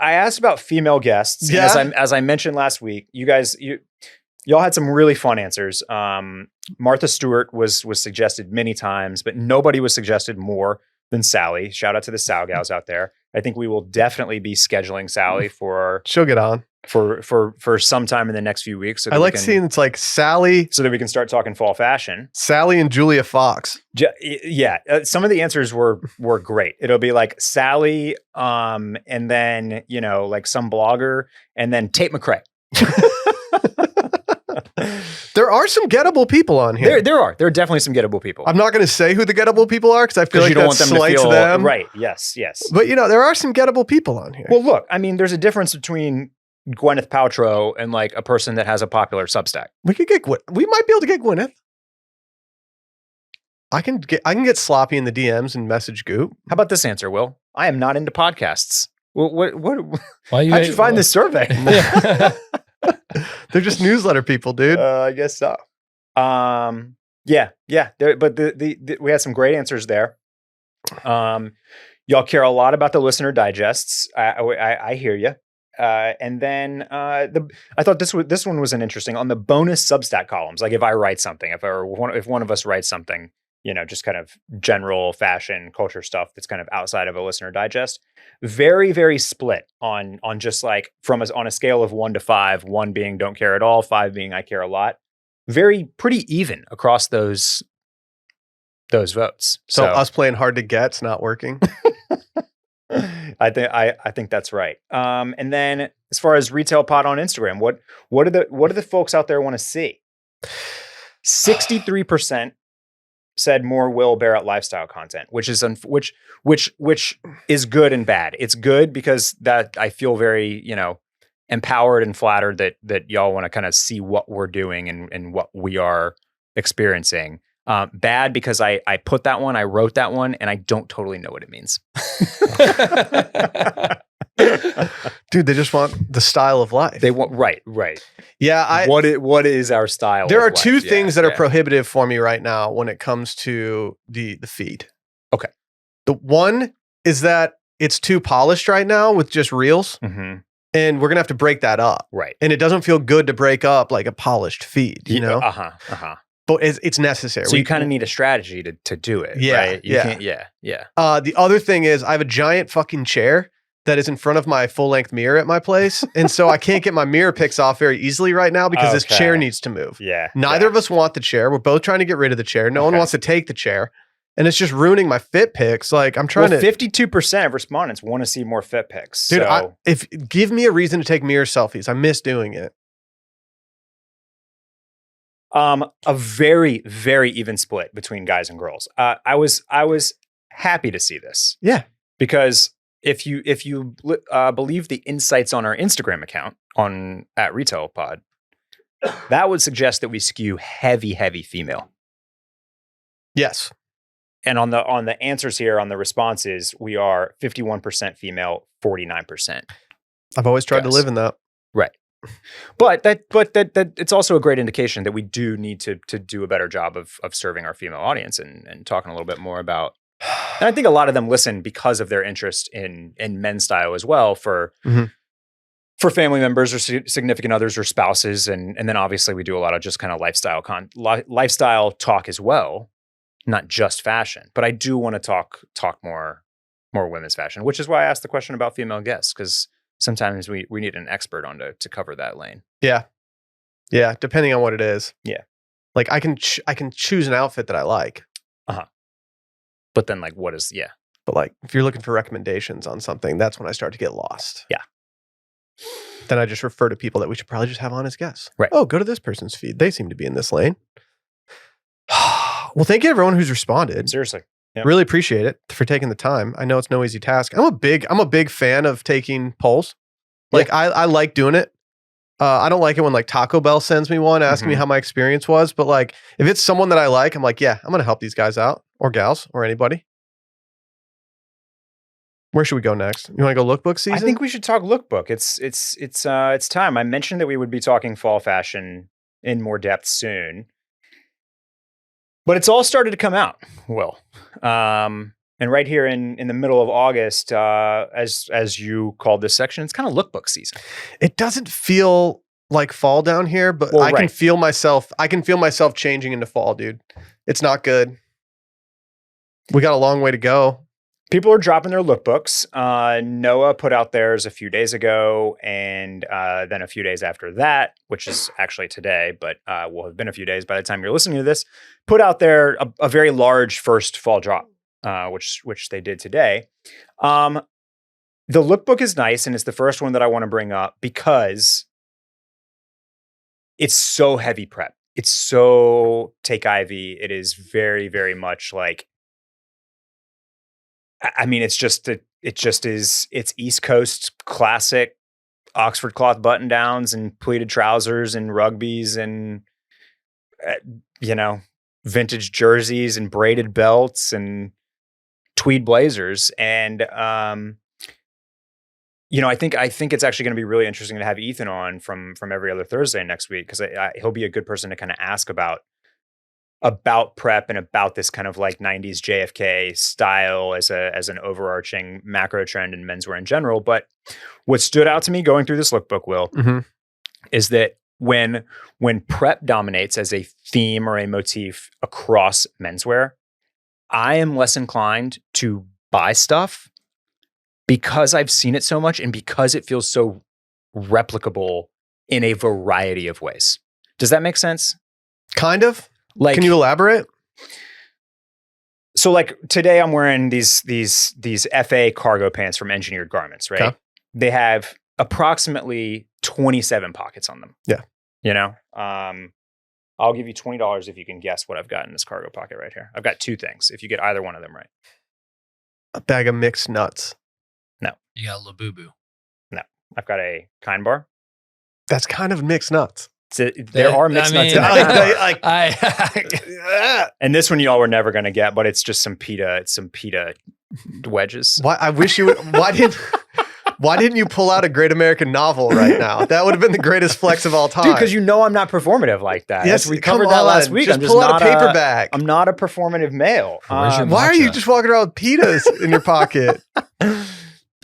asked about female guests. Yeah. As I mentioned last week, y'all had some really fun answers. Martha Stewart was suggested many times, but nobody was suggested more than Sally. Shout out to the Sal gals out there. I think we will definitely be scheduling Sally for. She'll get on for some time in the next few weeks. So I like seeing it's like Sally, so that we can start talking fall fashion. Sally and Julia Fox. Yeah, some of the answers were great. It'll be like Sally, and then like some blogger, and then Tate McRae. There are some gettable people on here. There are definitely some gettable people. I'm not going to say who the gettable people are because I feel like that slights them. Right. Yes. But there are some gettable people on here. Well, look, I mean, there's a difference between Gwyneth Paltrow and like a person that has a popular Substack. We might be able to get Gwyneth. I can get sloppy in the DMs and message Goop. How about this answer, Will? I am not into podcasts. What? How'd you find this survey? They're just newsletter people, dude. I guess so. Yeah. But we had some great answers there. Y'all care a lot about the listener digests. I hear you. And then I thought this one was an interesting on the bonus Substack columns. Like if I write something, if one of us writes something, just kind of general fashion culture stuff that's kind of outside of a listener digest, very, very split on just like on a scale of 1 to 5, 1 being don't care at all, 5 being I care a lot. Pretty even across those votes. So us playing hard to get's not working. I think that's right. And then as far as retail pod on Instagram, what do the folks out there want to see? 63% said more Will Barrett lifestyle content, which is which is good and bad. It's good because that I feel very, empowered and flattered that y'all want to kind of see what we're doing and what we are experiencing. Bad because I put that one, I wrote that one, and I don't totally know what it means. Dude, they just want the style of life. They want right. Yeah, what is our style? There are two things that are prohibitive for me right now when it comes to the feed. Okay. The one is that it's too polished right now with just reels. Mm-hmm. And we're gonna have to break that up. Right. And it doesn't feel good to break up like a polished feed, you know? But it's necessary. So you kind of need a strategy to do it. Yeah. Right? You can't, the other thing is I have a giant fucking chair that is in front of my full-length mirror at my place. And so I can't get my mirror pics off very easily right now because this chair needs to move. Yeah. Neither of us want the chair. We're both trying to get rid of the chair. No one wants to take the chair. And it's just ruining my fit pics. Like I'm trying to 52% of respondents want to see more fit pics. Dude, so. Give me a reason to take mirror selfies. I miss doing it. A very, very even split between guys and girls. I was happy to see this. Yeah. Because if you believe the insights on our Instagram account at Retail Pod, that would suggest that we skew heavy female. Yes. And on the answers here, on the responses, we are 51% female, 49%. I've always tried to live in that. Right. But that it's also a great indication that we do need to do a better job of serving our female audience and talking a little bit more about. And I think a lot of them listen because of their interest in men's style as well for family members or significant others or spouses. And then obviously we do a lot of just kind of lifestyle talk as well, not just fashion. But I do want to talk more women's fashion, which is why I asked the question about female guests, because sometimes we need an expert on to cover that lane. Yeah. Yeah. Depending on what it is. Yeah. Like I can choose an outfit that I like. But then like, what is, yeah. But like, if you're looking for recommendations on something, that's when I start to get lost. Yeah. Then I just refer to people that we should probably just have on as guests. Right. Oh, go to this person's feed. They seem to be in this lane. Well, thank you to everyone who's responded. Seriously. Yep. Really appreciate it for taking the time. I know it's no easy task. I'm a big fan of taking polls. Like I like doing it. I don't like it when like Taco Bell sends me one asking me how my experience was. But like if it's someone that I like, I'm like, yeah, I'm going to help these guys out or gals or anybody. Where should we go next? You want to go lookbook season? I think we should talk lookbook. It's time. I mentioned that we would be talking fall fashion in more depth soon. But it's all started to come out, Will. And right here in the middle of August, as you called this section, it's kind of lookbook season. It doesn't feel like fall down here, but I can feel myself changing into fall, dude. It's not good. We got a long way to go. People are dropping their lookbooks. Noah put out theirs a few days ago, and then a few days after that, which is actually today, but will have been a few days by the time you're listening to this, put out there a very large first fall drop, which they did today. The lookbook is nice, and it's the first one that I want to bring up because it's so heavy prep. It's so take Ivy. It is very, very much like, I mean, it's East Coast classic Oxford cloth button downs and pleated trousers and rugbies and, vintage jerseys and braided belts and tweed blazers. And I think it's actually going to be really interesting to have Ethan on from Every Other Thursday next week, because he'll be a good person to kind of ask about prep and about this kind of like 90s JFK style as an overarching macro trend in menswear in general. But what stood out to me going through this lookbook, Will, is that when prep dominates as a theme or a motif across menswear, I am less inclined to buy stuff because I've seen it so much and because it feels so replicable in a variety of ways. Does that make sense? Kind of. Like, can you elaborate? So like today I'm wearing these FA cargo pants from Engineered Garments, right? Okay. They have approximately 27 pockets on them. Yeah. I'll give you $20 if you can guess what I've got in this cargo pocket right here. I've got two things, if you get either one of them right. A bag of mixed nuts. No. You got a Labubu. No. I've got a Kind Bar. That's kind of mixed nuts. There are mixed nuts in that. And this one y'all were never going to get, but it's just some pita wedges. Why? I wish you would. Why didn't you pull out a Great American Novel right now? That would have been the greatest flex of all time. Dude, because I'm not performative like that. Yes, we covered that last week. Just pull out a paper bag. I'm not a performative male. Why are you just walking around with pitas in your pocket?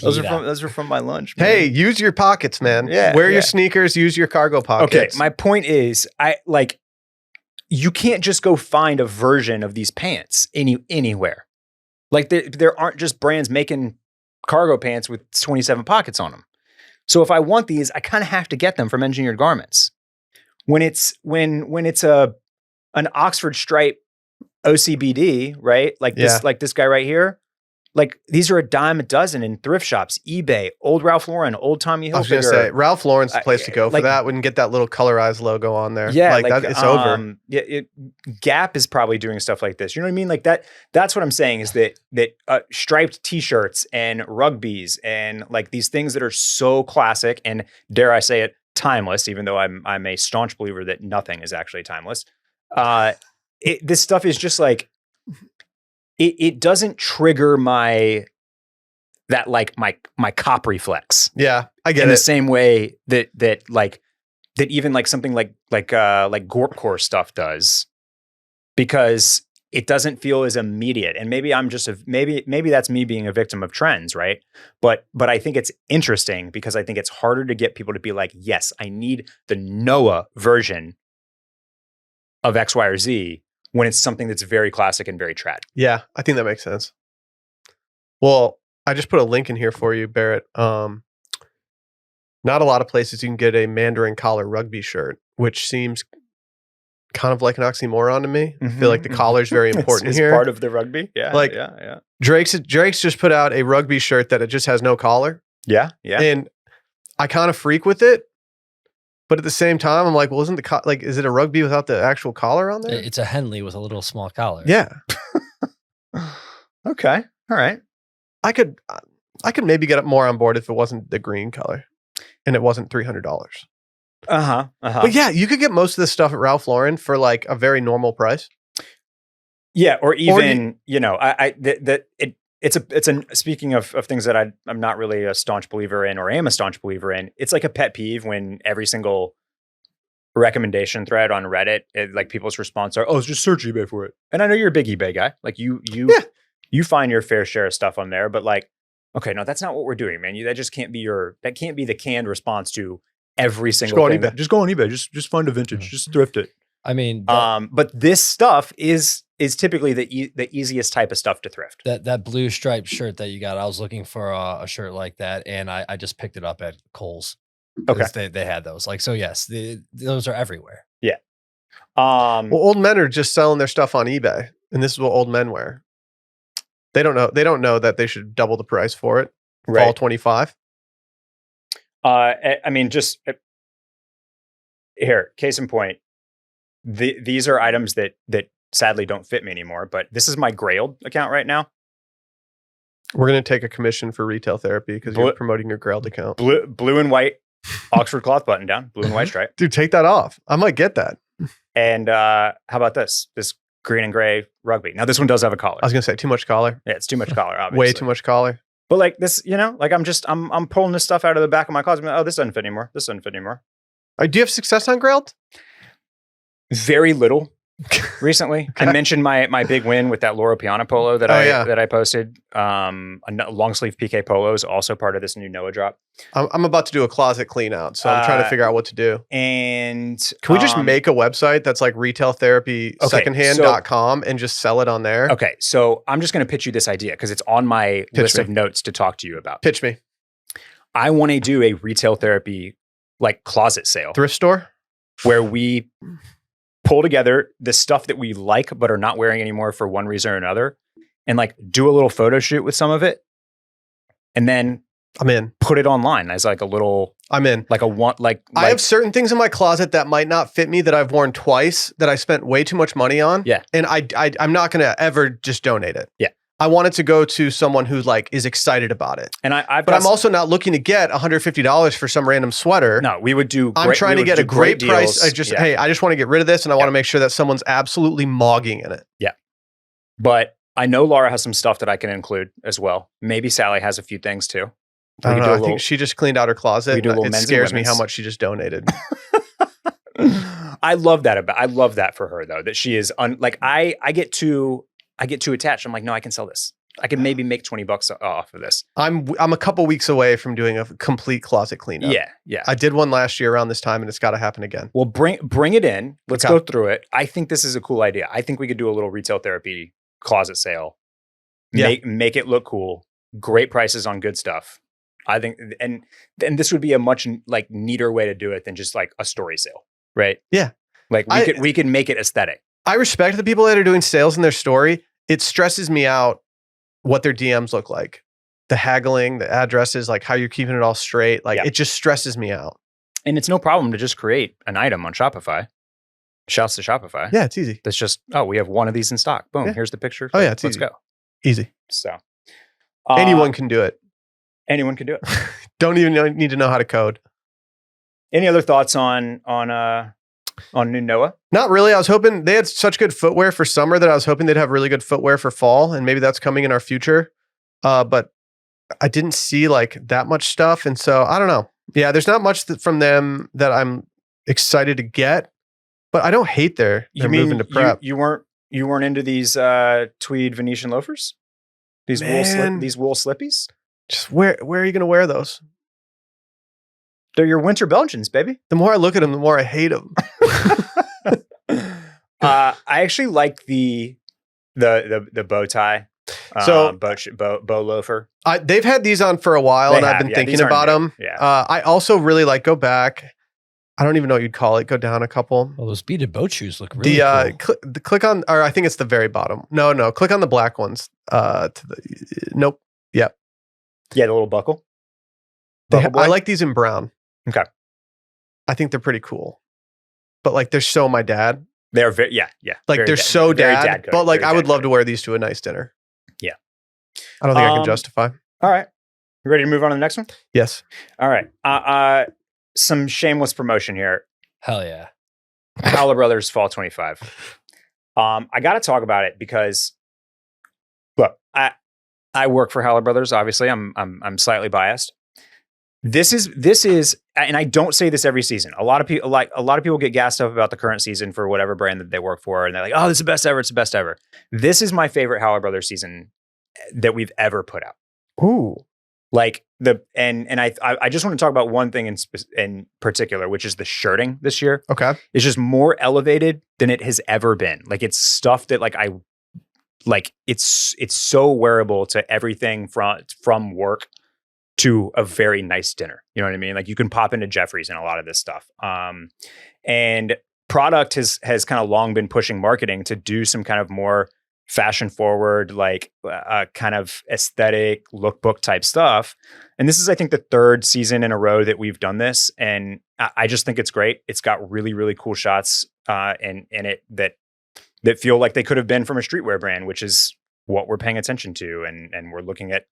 Those are from my lunch, man. Hey, use your pockets, man. Yeah, Wear your sneakers, use your cargo pockets. Okay, my point is, you can't just go find a version of these pants anywhere. Like there aren't just brands making cargo pants with 27 pockets on them. So if I want these, I kind of have to get them from Engineered Garments. When it's an Oxford stripe OCBD, right? Like this guy right here. Like these are a dime a dozen in thrift shops, eBay, old Ralph Lauren, old Tommy Hilfiger. I was going to say Ralph Lauren's the place to go for that. Wouldn't get that little colorized logo on there. Yeah, it's over. Gap is probably doing stuff like this. You know what I mean? Like that. That's what I'm saying is that striped T-shirts and rugbies and like these things that are so classic and, dare I say it, timeless. Even though I'm a staunch believer that nothing is actually timeless. This stuff is just like. It doesn't trigger my cop reflex. Yeah, I get it. In the same way that even like something like Gorpcore stuff does, because it doesn't feel as immediate. And maybe I'm just maybe that's me being a victim of trends, right? But I think it's interesting because I think it's harder to get people to be like, yes, I need the Noah version of X, Y, or Z. When it's something that's very classic and very trad. Yeah, I think that makes sense. Well, I just put a link in here for you, Barrett. Not a lot of places you can get a Mandarin collar rugby shirt, which seems kind of like an oxymoron to me. I feel like the collar is very important it's here. Part of the rugby. Yeah. Yeah. Drake's just put out a rugby shirt that it just has no collar. Yeah. And I kind of freak with it. But at the same time, I'm like, well, isn't is it a rugby without the actual collar on there? It's a Henley with a little small collar. Yeah. Okay. All right. I could maybe get more on board if it wasn't the green color and it wasn't $300. But yeah, you could get most of this stuff at Ralph Lauren for like a very normal price. Yeah. Or even, it's speaking of things that I'm not really a staunch believer in or am a staunch believer in. It's like a pet peeve when every single recommendation thread on Reddit, like people's response are, "Oh, just search eBay for it." And I know you're a big eBay guy. Like you find your fair share of stuff on there, but like, okay, no, that's not what we're doing, man. That just can't be that can't be the canned response to every single thing. Just go on eBay. Just find a vintage. Just thrift it. I mean, but this stuff is typically the easiest type of stuff to thrift. That blue striped shirt that you got, I was looking for a shirt like that, and I just picked it up at Kohl's. Okay, they had those. Like, so yes, those are everywhere. Yeah. Well, old men are just selling their stuff on eBay, and this is what old men wear. They don't know that they should double the price for it. Right. Fall 25. I mean, just here, case in point. These are items that sadly don't fit me anymore, but this is my Grailed account right now. We're going to take a commission for retail therapy because you're promoting your Grailed account. Blue and white Oxford cloth button down, blue and white stripe. Dude, take that off. I might get that. And how about this green and gray rugby? Now this one does have a collar. I was going to say too much collar. Yeah, it's too much collar, obviously. Way too much collar. But like this, like I'm pulling this stuff out of the back of my closet. Oh, this doesn't fit anymore. This doesn't fit anymore. Do you have success on Grailed? Very little. Recently, I mentioned my big win with that Loro Piana polo that I posted. A long sleeve PK polo is also part of this new Noah drop. I'm about to do a closet clean out, so I'm trying to figure out what to do. And can we just make a website that's like retailtherapysecondhand.com and just sell it on there? Okay, so I'm just going to pitch you this idea because it's on my list of notes to talk to you about. Pitch me. I want to do a retail therapy like closet sale, thrift store, where we pull together the stuff that we like but are not wearing anymore for one reason or another, and like do a little photo shoot with some of it, and then I'm in. Put it online as like a little. I'm in. Like a one. Like I have certain things in my closet that might not fit me that I've worn twice that I spent way too much money on. Yeah, and I'm not gonna ever just donate it. Yeah. I want it to go to someone who like is excited about it. And I'm also not looking to get $150 for some random sweater. No, we would do. I'm trying to get a great price. I just want to get rid of this, and I want to make sure that someone's absolutely mogging in it. Yeah, but I know Laura has some stuff that I can include as well. Maybe Sally has a few things too. I don't know. I think she just cleaned out her closet. We do a little it scares me how much she just donated. I love that for her though. That she is I get too attached. I'm like, no, I can sell this. I can maybe make $20 off of this. I'm a couple weeks away from doing a complete closet cleanup. Yeah. I did one last year around this time, and it's got to happen again. Well, bring it in. Let's go through it. I think this is a cool idea. I think we could do a little retail therapy closet sale. Make it look cool. Great prices on good stuff. I think, and this would be a much like neater way to do it than just like a story sale, right? Yeah, like we could make it aesthetic. I respect the people that are doing sales in their story. It stresses me out what their DMs look like, the haggling, the addresses, like how you're keeping it all straight. Like it just stresses me out. And it's no problem to just create an item on Shopify. Shouts to Shopify. Yeah, it's easy. That's just we have one of these in stock. Boom, here's the picture. Oh yeah, let's go. Easy. So anyone can do it. Anyone can do it. Don't even need to know how to code. Any other thoughts on new Noah? Not really. I was hoping they had such good footwear for summer that I was hoping they'd have really good footwear for fall, and maybe that's coming in our future. But I didn't see like that much stuff, and so I don't know. Yeah, there's not much from them that I'm excited to get, but I don't hate they're moving to prep. You weren't into these tweed Venetian loafers? These wool slippies? Just where are you going to wear those? They're your winter Belgians, baby. The more I look at them, the more I hate them. I actually like the bow tie. Bow loafer. They've had these on for a while, and I've been thinking about them. Yeah. I also really like go back. I don't even know what you'd call it. Go down a couple. Well, those beaded boat shoes look really cool. Click on, or I think it's the very bottom. No. Click on the black ones. Nope. Yep. Yeah, the little buckle. I like these in brown. Okay. I think they're pretty cool. But like they're so my dad. They're very Like they're so dad. But like I would love to wear these to a nice dinner. Yeah. I don't think I can justify. All right. You ready to move on to the next one? Yes. All right. Some shameless promotion here. Hell yeah. Howler Brothers Fall 25. I got to talk about it because look, I work for Howler Brothers. Obviously, I'm slightly biased. This is, and I don't say this every season. A lot of people get gassed up about the current season for whatever brand that they work for, and they're like, "Oh, this is the best ever! It's the best ever." This is my favorite Howler Brothers season that we've ever put out. Ooh, like I just want to talk about one thing in particular, which is the shirting this year. Okay, it's just more elevated than it has ever been. Like it's stuff that it's so wearable to everything from work to a very nice dinner. You know what I mean? Like you can pop into Jeffrey's and a lot of this stuff. And product has kind of long been pushing marketing to do some kind of more fashion forward, like kind of aesthetic lookbook type stuff. And this is, I think, the third season in a row that we've done this. And I just think it's great. It's got really, really cool shots in it that feel like they could have been from a streetwear brand, which is what we're paying attention to. And we're looking at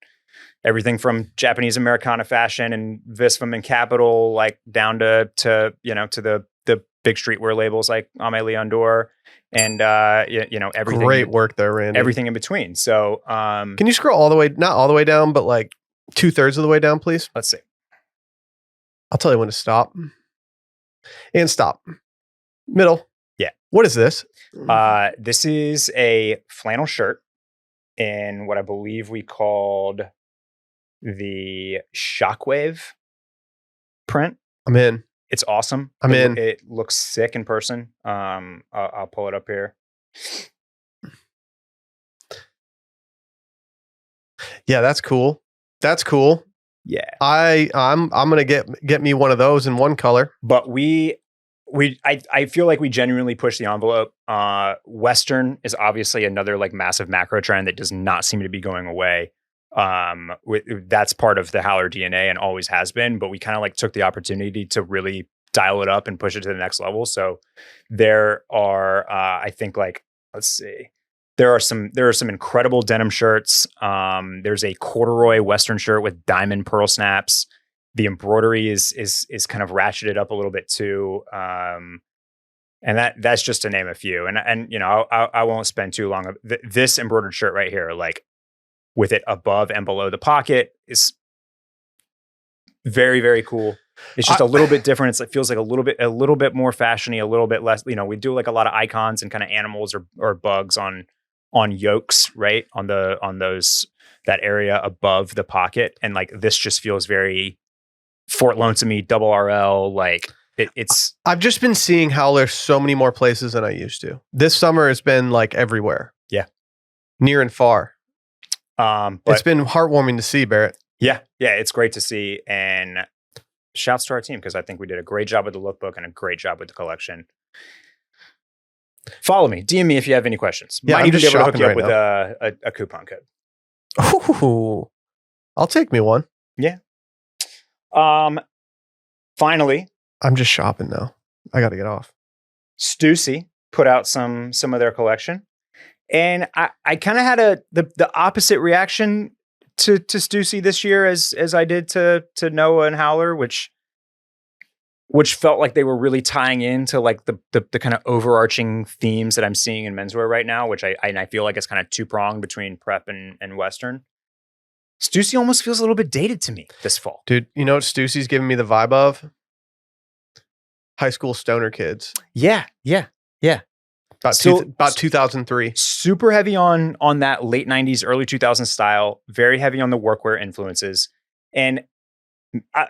everything from Japanese Americana fashion and Visvim and Capital, like down to the big streetwear labels like Ame Leon Dore and everything. Great work there, Randy. Everything in between. So can you scroll all the way, not all the way down, but like 2/3 of the way down, please. Let's see. I'll tell you when to stop. And stop. Middle. Yeah. What is this? This is a flannel shirt in what I believe we called the Shockwave print. I'm in. It's awesome. I'm in. It looks sick in person. I'll pull it up here. Yeah, that's cool. That's cool. Yeah. I'm gonna get me one of those in one color. But I feel like we genuinely push the envelope. Western is obviously another like massive macro trend that does not seem to be going away. That's part of the Howler DNA and always has been, but we kind of like took the opportunity to really dial it up and push it to the next level. So there are, I think like, let's see, there are some incredible denim shirts. There's a corduroy Western shirt with diamond pearl snaps. The embroidery is kind of ratcheted up a little bit too. And that's just to name a few. And you know, I won't spend too long. This embroidered shirt right here, like with it above and below the pocket, is very, very cool. It's just a little bit different. It feels like a little bit more fashiony, a little bit less, you know, we do like a lot of icons and kind of animals or bugs on yokes, right? On those, that area above the pocket. And like, this just feels very Fort Lonesome-y, double RL. Like it's, I've just been seeing Howler so many more places than I used to. This summer has been like everywhere. Yeah. Near and far. But it's been heartwarming to see, Barrett. Yeah, it's great to see, and shouts to our team because I think we did a great job with the lookbook and a great job with the collection. Follow me, DM me if you have any questions. Yeah, Might I'm even just be able to hook you shopping up right with a coupon code. Ooh, I'll take me one. Yeah. Finally, I'm just shopping now. I got to get off. Stussy put out some of their collection. And I kind of had the opposite reaction to Stussy this year as I did to Noah and Howler, which felt like they were really tying into like the kind of overarching themes that I'm seeing in menswear right now, which I feel like it's kind of two-pronged between prep and Western. Stussy almost feels a little bit dated to me this fall. Dude, you know what Stussy's giving me the vibe of? High school stoner kids. Yeah. About 2003. Super heavy on that late 90s, early 2000s style. Very heavy on the workwear influences. And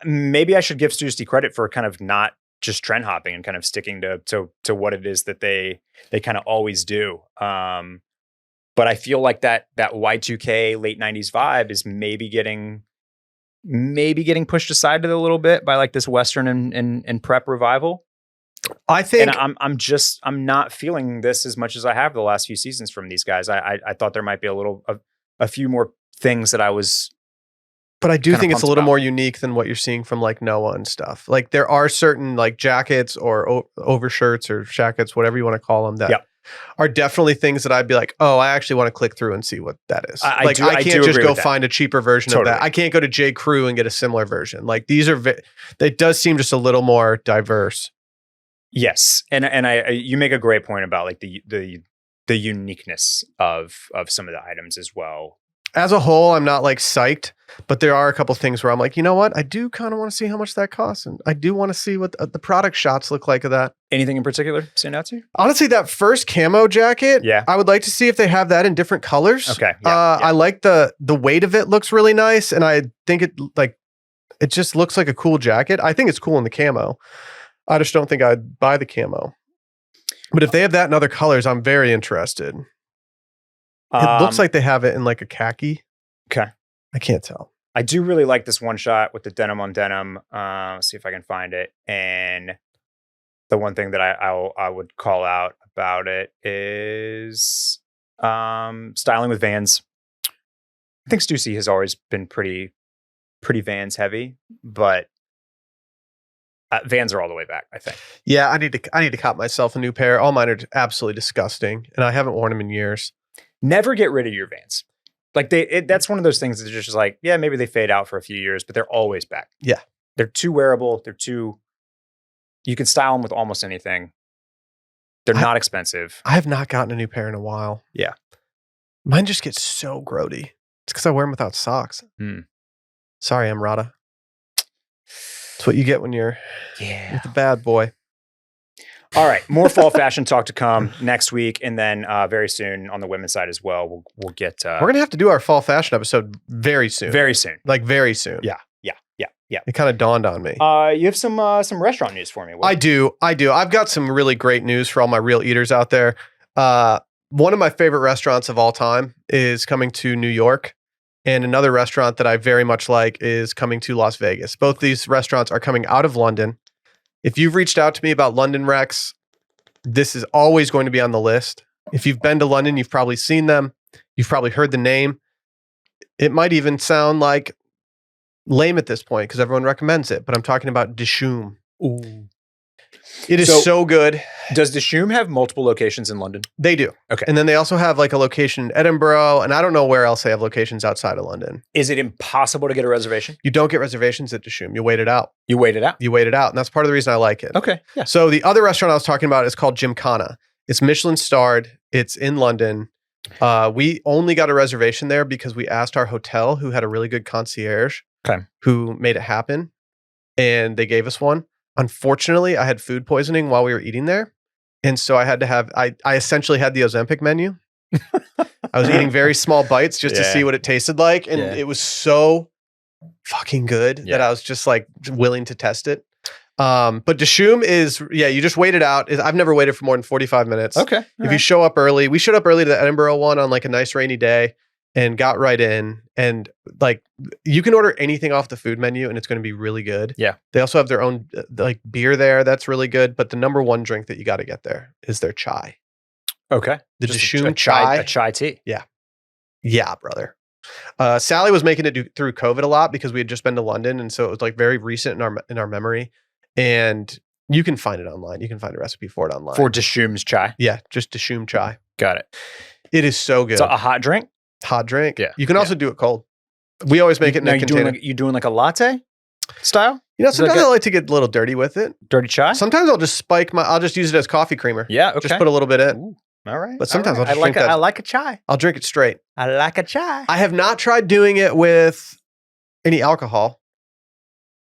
maybe I should give Stussy credit for kind of not just trend hopping and kind of sticking to what it is that they kind of always do. But I feel like that Y2K late 90s vibe is maybe getting pushed aside a little bit by like this Western and prep revival. I think, and I'm not feeling this as much as I have the last few seasons from these guys. I thought there might be a few more things that I was. But I do think it's a little more unique than what you're seeing from like Noah and stuff. Like there are certain like jackets or overshirts or shackets, whatever you want to call them, that are definitely things that I'd be like, oh, I actually want to click through and see what that is. I can't just go find a cheaper version of that. I can't go to J. Crew and get a similar version. Like these are, it does seem just a little more diverse. Yes, and you make a great point about like the uniqueness of some of the items as well. As a whole, I'm not like psyched, but there are a couple things where I'm like, you know what? I do kind of want to see how much that costs, and I do want to see what the product shots look like of that. Anything in particular stand out to you? Honestly, that first camo jacket, I would like to see if they have that in different colors. Okay, I like the weight of it, looks really nice, and I think it just looks like a cool jacket. I think it's cool in the camo. I just don't think I'd buy the camo. But if they have that in other colors, I'm very interested. It looks like they have it in like a khaki. Okay. I can't tell. I do really like this one shot with the denim on denim. Let's see if I can find it. And the one thing that I would call out about it is styling with Vans. I think Stussy has always been pretty Vans heavy, but Vans are all the way back, I think. Yeah, I need to cop myself a new pair. All mine are absolutely disgusting, and I haven't worn them in years. Never get rid of your Vans. Like that's one of those things that's just like, yeah, maybe they fade out for a few years, but they're always back. Yeah. They're too wearable. You can style them with almost anything. They're not expensive. I have not gotten a new pair in a while. Yeah. Mine just gets so grody. It's because I wear them without socks. Sorry, Emrata. That's what you get when you're with the bad boy. All right, more fall fashion talk to come next week, and then very soon on the women's side as well. We'll get. We're gonna have to do our fall fashion episode very soon. Very soon, like very soon. Yeah. It kind of dawned on me. You have some restaurant news for me. Will? I do. I've got some really great news for all my real eaters out there. One of my favorite restaurants of all time is coming to New York, and another restaurant that I very much like is coming to Las Vegas. Both these restaurants are coming out of London. If you've reached out to me about London Recs, this is always going to be on the list. If you've been to London, you've probably seen them. You've probably heard the name. It might even sound like lame at this point because everyone recommends it, but I'm talking about Dishoom. Ooh. It is so good. Does Dishoom have multiple locations in London? They do. Okay. And then they also have like a location in Edinburgh, and I don't know where else they have locations outside of London. Is it impossible to get a reservation? You don't get reservations at Dishoom. You wait it out. You wait it out? You wait it out. And that's part of the reason I like it. Okay. Yeah. So the other restaurant I was talking about is called Gymkhana. It's Michelin starred. It's in London. We only got a reservation there because we asked our hotel, who had a really good concierge, who made it happen, and they gave us one. Unfortunately, I had food poisoning while we were eating there, and so I had to have. I essentially had the Ozempic menu. I was eating very small bites just to see what it tasted like, and it was so fucking good that I was just like willing to test it. But Dishoom is, you just wait it out. I've never waited for more than 45 minutes. Okay. If you show up early, we showed up early to the Edinburgh one on like a nice rainy day and got right in. And like, you can order anything off the food menu and it's going to be really good. Yeah. They also have their own like beer there. That's really good. But the number one drink that you got to get there is their chai. Okay. The Dishoom chai. A chai tea. Yeah. Yeah, brother. Sally was making it through COVID a lot because we had just been to London. And so it was like very recent in our memory. And you can find it online. You can find a recipe for it online. For Dishoom's chai? Yeah, just Dishoom chai. Got it. It is so good. So a hot drink? Hot drink. Yeah. You can also do it cold. We always make it in a container. You doing like a latte style? You know, sometimes I like to get a little dirty with it. Dirty chai? Sometimes I'll just I'll just use it as coffee creamer. Yeah, okay. Just put a little bit in. Ooh, all right. But sometimes I'll just drink that. I like a chai. I'll drink it straight. I like a chai. I have not tried doing it with any alcohol.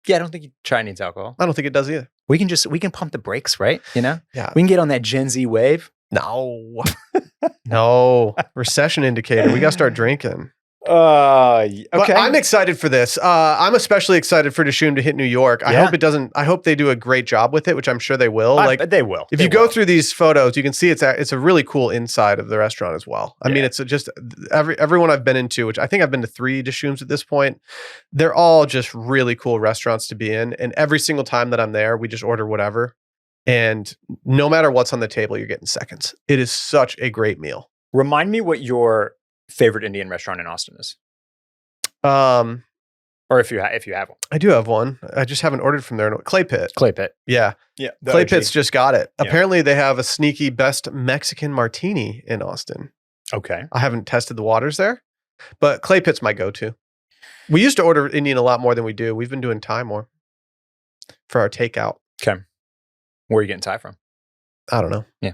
Yeah, I don't think chai needs alcohol. I don't think it does either. We can pump the brakes, right? You know? Yeah. We can get on that Gen Z wave. No. No. Recession indicator. We got to start drinking. Okay. But I'm excited for this. I'm especially excited for Dishoom to hit New York. I hope they do a great job with it, which I'm sure they will. They will. If you go through these photos, you can see it's a really cool inside of the restaurant as well. I mean, it's just everyone I've been into, which I think I've been to 3 Dishooms at this point. They're all just really cool restaurants to be in. And every single time that I'm there, we just order whatever. And no matter what's on the table, you're getting seconds. It is such a great meal. Remind me what your favorite Indian restaurant in Austin is. Or if you have one. I do have one. I just haven't ordered from there. Clay Pit. Clay Pit. Yeah. Yeah. Clay Pit's just got it. Yeah. Apparently they have a sneaky best Mexican martini in Austin. Okay. I haven't tested the waters there, but Clay Pit's my go-to. We used to order Indian a lot more than we do. We've been doing Thai more for our takeout. Okay. Where are you getting Thai from? I don't know. Yeah.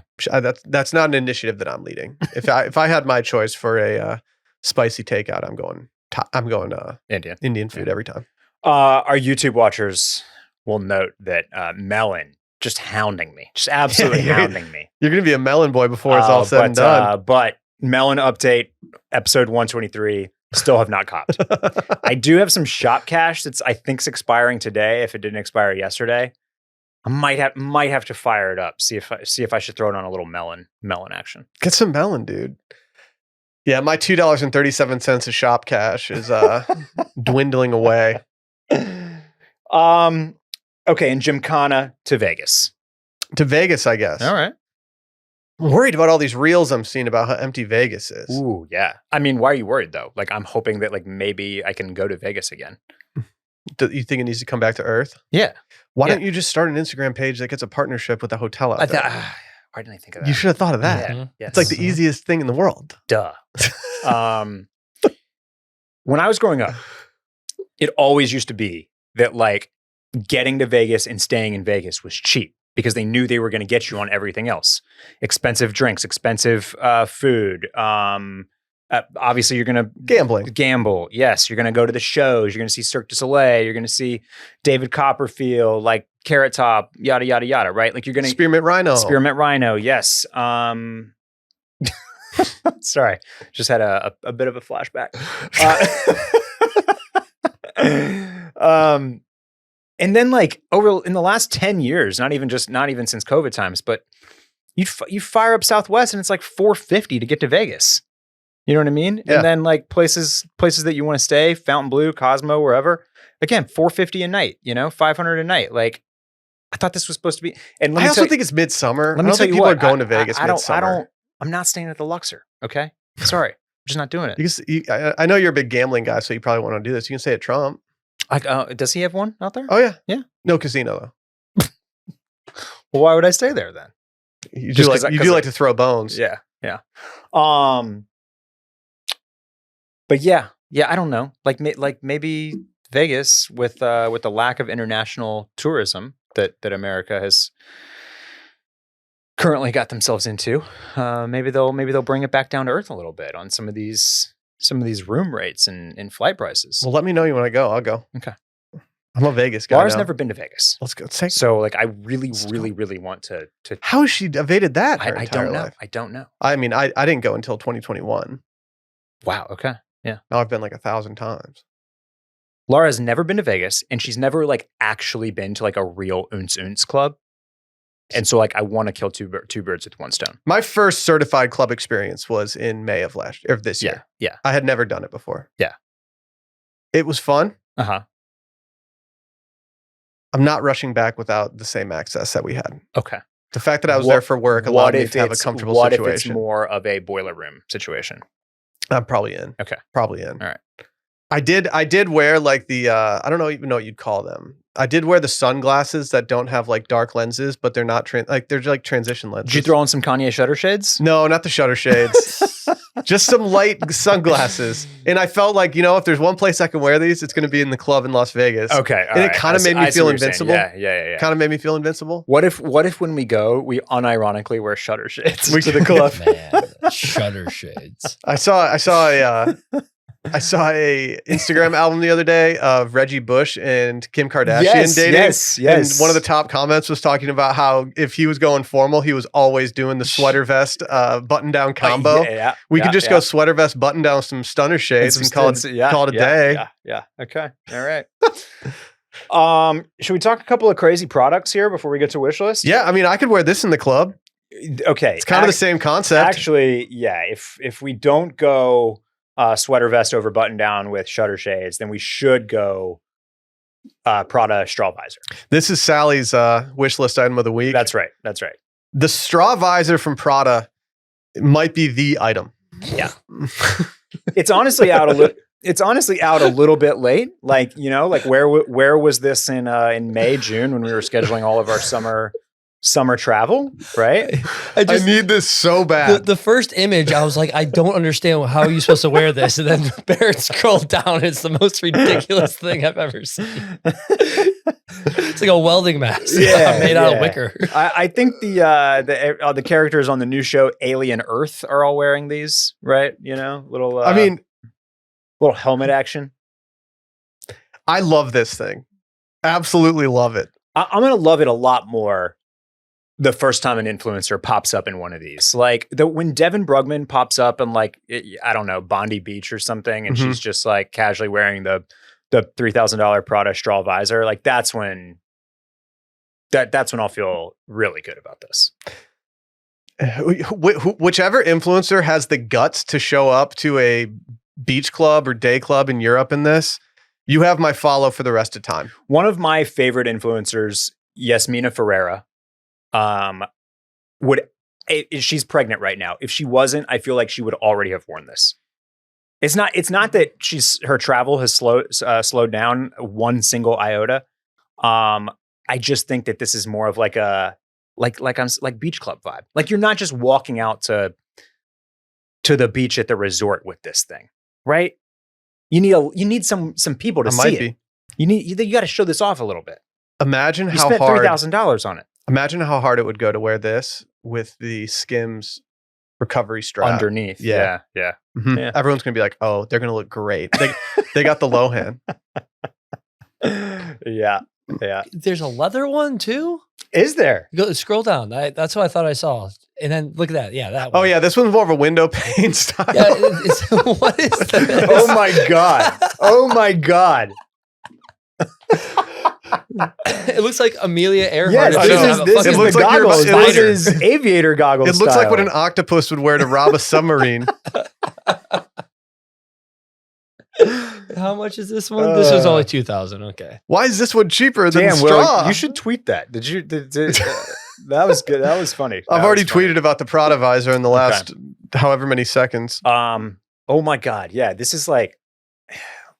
That's not an initiative that I'm leading. If I had my choice for a spicy takeout, I'm going Indian food every time. Our YouTube watchers will note that Melon just hounding me, just absolutely hounding me. You're going to be a Melon boy before it's all said and done. But Melon update, episode 123, still have not copped. I do have some shop cash that's I think's expiring today. If it didn't expire yesterday, I might have to fire it up. See if I should throw it on a little melon action. Get some melon, dude. Yeah, my $2.37 of shop cash is dwindling away. Okay, and Gymkhana to Vegas. To Vegas, I guess. All right. I'm worried about all these reels I'm seeing about how empty Vegas is. Ooh, yeah. I mean, why are you worried though? Like, I'm hoping that like maybe I can go to Vegas again. Do you think it needs to come back to earth? Yeah. Why don't you just start an Instagram page that gets a partnership with a hotel out there? Why didn't I think of that? You should have thought of that. Yeah. Yes. It's like the easiest thing in the world. Duh. When I was growing up, it always used to be that like getting to Vegas and staying in Vegas was cheap because they knew they were going to get you on everything else. Expensive drinks, expensive food, Obviously, you're going to gamble. Yes, you're going to go to the shows. You're going to see Cirque du Soleil. You're going to see David Copperfield, like Carrot Top, yada yada yada. Right? Like you're going to Spearmint Rhino. Yes. Sorry, just had a bit of a flashback. And then like over in the last 10 years, not even since COVID times, but you fire up Southwest and it's like $450 to get to Vegas. You know what I mean? Yeah. And then like places that you want to stay, Fontainebleau, Cosmo, wherever. Again, $450 a night, $500 a night. Like I thought this was supposed to be. And I also think it's midsummer. Let me tell you people what, are going to Vegas midsummer. I'm not staying at the Luxor. Okay. Sorry. I'm just not doing it. I know you're a big gambling guy, so you probably want to do this. You can stay at Trump. Does he have one out there? Oh yeah. Yeah. No casino though. Well, why would I stay there then? You do like to throw bones. Yeah. Yeah. But yeah, I don't know. Like maybe Vegas with the lack of international tourism that America has currently got themselves into. Maybe they'll bring it back down to earth a little bit on some of these room rates and flight prices. Well, let me know you when I go. I'll go. Okay. I'm a Vegas guy. Laura's never been to Vegas. Let's go. So like I really want to. How has she evaded that? I don't know. I don't know. I mean, I didn't go until 2021. Wow. Okay. Yeah. Now I've been like 1,000 times. Laura has never been to Vegas, and she's never like actually been to like a real oons club. And so like I want to kill two birds with one stone. My first certified club experience was in May of this year. Yeah. I had never done it before. Yeah. It was fun. Uh-huh. I'm not rushing back without the same access that we had. Okay. The fact that I was there for work allowed me to have a comfortable situation. What if it's more of a boiler room situation? I'm probably in. Okay. Probably in. All right. I did wear like the I don't know even know what you'd call them. I did wear the sunglasses that don't have like dark lenses, but they're not they're like transition lenses. Did you throw on some Kanye shutter shades? No, not the shutter shades. Just some light sunglasses. And I felt like, if there's one place I can wear these, it's going to be in the club in Las Vegas. Okay. And it kind of made me feel invincible. Yeah. Kind of made me feel invincible. What if when we go, we unironically wear shutter shades to the club? Man, shutter shades. I saw a Instagram album the other day of Reggie Bush and Kim Kardashian dating. Yes. And one of the top comments was talking about how if he was going formal, he was always doing the sweater vest button down combo. We could just go sweater vest button down some stunner shades and call it a day. Yeah. Okay. All right. Should we talk a couple of crazy products here before we get to wish list? Yeah, I mean, I could wear this in the club. Okay. It's kind of the same concept. Actually, yeah. If we don't go sweater vest over button down with shutter shades, then we should go Prada straw visor. This is Sally's wish list item of the week. That's right. The straw visor from Prada might be the item. Yeah. It's honestly out a little bit late. Like, where was this in May, June when we were scheduling all of our summer travel, right? I need this so bad. The first image, I was like, I don't understand how are you supposed to wear this? And then Barrett scrolled down. It's the most ridiculous thing I've ever seen. It's like a welding mask made out of wicker. I think the characters on the new show Alien Earth are all wearing these, right? Little helmet action. I love this thing. Absolutely love it. I'm going to love it a lot more the first time an influencer pops up in one of these. Like when Devin Brugman pops up in like, I don't know, Bondi Beach or something, and she's just like casually wearing the $3,000 Prada straw visor. Like that's when I'll feel really good about this. Whichever influencer has the guts to show up to a beach club or day club in Europe in this, you have my follow for the rest of time. One of my favorite influencers, Yasmina Ferreira, she's pregnant right now. If she wasn't, I feel like she would already have worn this. It's not that her travel has slowed down one single iota. I just think that this is more of like a beach club vibe. Like you're not just walking out to the beach at the resort with this thing, right? You need some people to see it. You got to show this off a little bit. Imagine you how spent hard $3,000 on it. Imagine how hard it would go to wear this with the Skims recovery strap underneath. Yeah. Yeah. Everyone's gonna be like, oh, they're gonna look great. They got the low hand. Yeah. There's a leather one too. Is there? Go scroll down. That's what I thought I saw. And then look at that. Yeah, that one. Oh yeah, this one's more of a window pane style. Yeah, what is that? Oh my god. Oh my god. It looks like Amelia Earhart. Yes, I know. this It is looks the like goggles. it looks- This is aviator goggles. It looks like what style. an octopus would wear to rob a submarine. How much is this one? This was only 2,000. Okay. Why is this one cheaper than Damn, straw? Will, you should tweet that. Did you? That was good. That was funny. I've That already was funny. tweeted about the Prada visor in the last however many seconds. Oh my god. Yeah. This is like,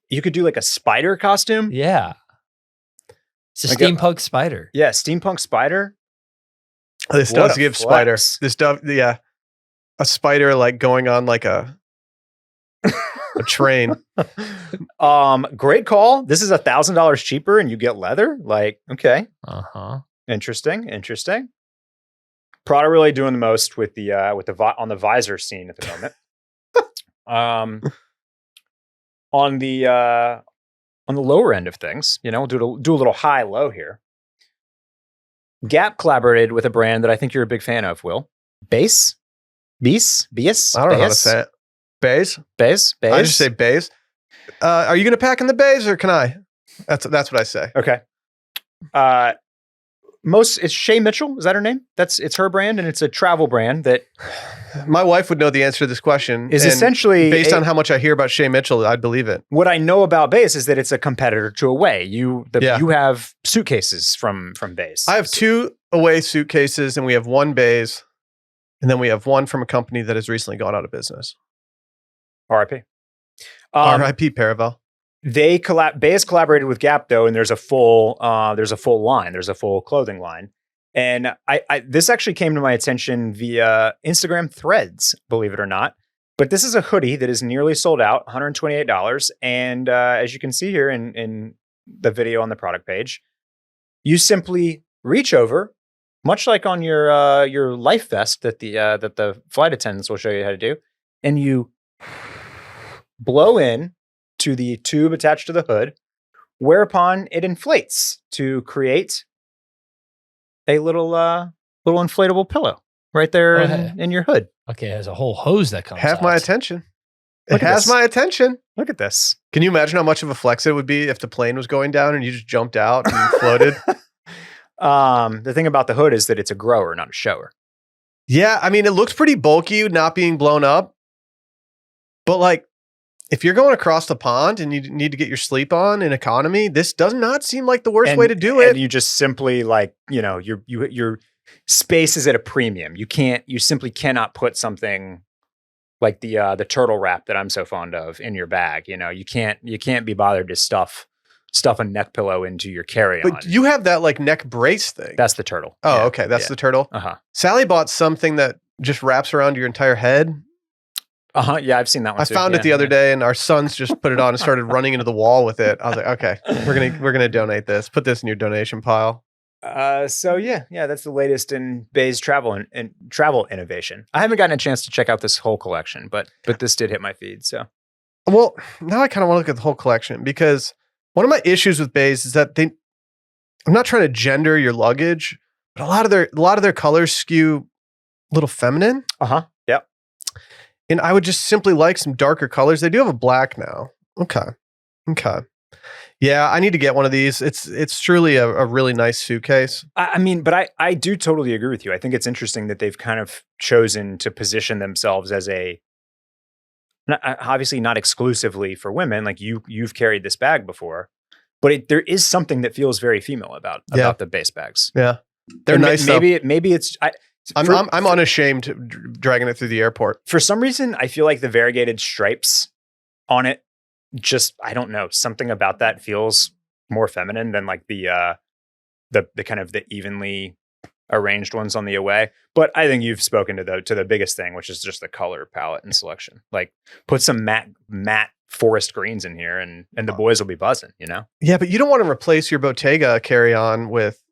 you could do like a spider costume. Yeah. It's a Like steampunk spider. Yeah. Steampunk spider. This What does a give flex. spider. This does, yeah. A spider like going on like a train. Great call. This is $1,000 cheaper and you get leather. Like, okay. Uh-huh. Interesting. Prada really doing the most with the on the visor scene at the moment. On the lower end of things, do a little high low here. Gap collaborated with a brand that I think you're a big fan of, Will. Beis. I don't know how to say it. Bays? Beis. I just say bays. Are you going to pack in the bays or can I? That's what I say. Okay. It's Shay Mitchell. Is that her name? It's her brand, and it's a travel brand that My wife would know the answer to this question. is and essentially based on how much I hear about Shay Mitchell, I'd believe it. what I know about Beis is that it's a competitor to Away. You have suitcases from Beis. I have 2 Away suitcases and we have 1 bays. And then we have 1 from a company that has recently gone out of business. RIP. RIP Paravel. Beis collaborated with Gap though, and there's a full line. There's a full clothing line. And this actually came to my attention via Instagram threads, believe it or not. But this is a hoodie that is nearly sold out, $128. And as you can see here in the video on the product page, you simply reach over, much like on your life vest that the flight attendants will show you how to do, and you blow in to the tube attached to the hood, whereupon it inflates to create a little inflatable pillow right there in your hood. Okay, there's a whole hose that comes Have out. my attention. Look It at has this. my attention. Look at this. Can you imagine how much of a flex it would be if the plane was going down and you just jumped out and floated? The thing about the hood is that it's a grower, not a shower. Yeah, I mean, it looks pretty bulky not being blown up. But like, if you're going across the pond and you need to get your sleep on in economy, this does not seem like the worst way to do it. And you just simply your space is at a premium. You simply cannot put something like the turtle wrap that I'm so fond of in your bag. You can't be bothered to stuff a neck pillow into your carry-on. But you have that like neck brace thing. That's the turtle. Oh, Yeah, okay. That's yeah. the turtle. Uh-huh. Sally bought something that just wraps around your entire head. Uh-huh. Yeah, I've seen that one I too. found it the other day and our sons just put it on and started running into the wall with it. I was like, okay, we're gonna donate this. Put this in your donation pile. So yeah, that's the latest in Bay's travel and travel innovation. I haven't gotten a chance to check out this whole collection, but this did hit my feed. So Well, now I kind of want to look at the whole collection because one of my issues with Bays is that I'm not trying to gender your luggage, but a lot of their colors skew a little feminine. Yep. And I would just simply like some darker colors. They do have a black now. Okay. Yeah, I need to get one of these. It's truly a really nice suitcase. I mean, but I do totally agree with you. I think it's interesting that they've kind of chosen to position themselves as obviously not exclusively for women. Like you've carried this bag before, but there is something that feels very female about the base bags. Yeah, they're And nice. Maybe it's. I'm unashamed dragging it through the airport. For some reason, I feel like the variegated stripes on it, just, I don't know, something about that feels more feminine than like the kind of the evenly arranged ones on the Away. But I think you've spoken to the biggest thing, which is just the color palette and selection. Like put some matte forest greens in here and the boys will be buzzing, Yeah, but you don't want to replace your Bottega carry-on with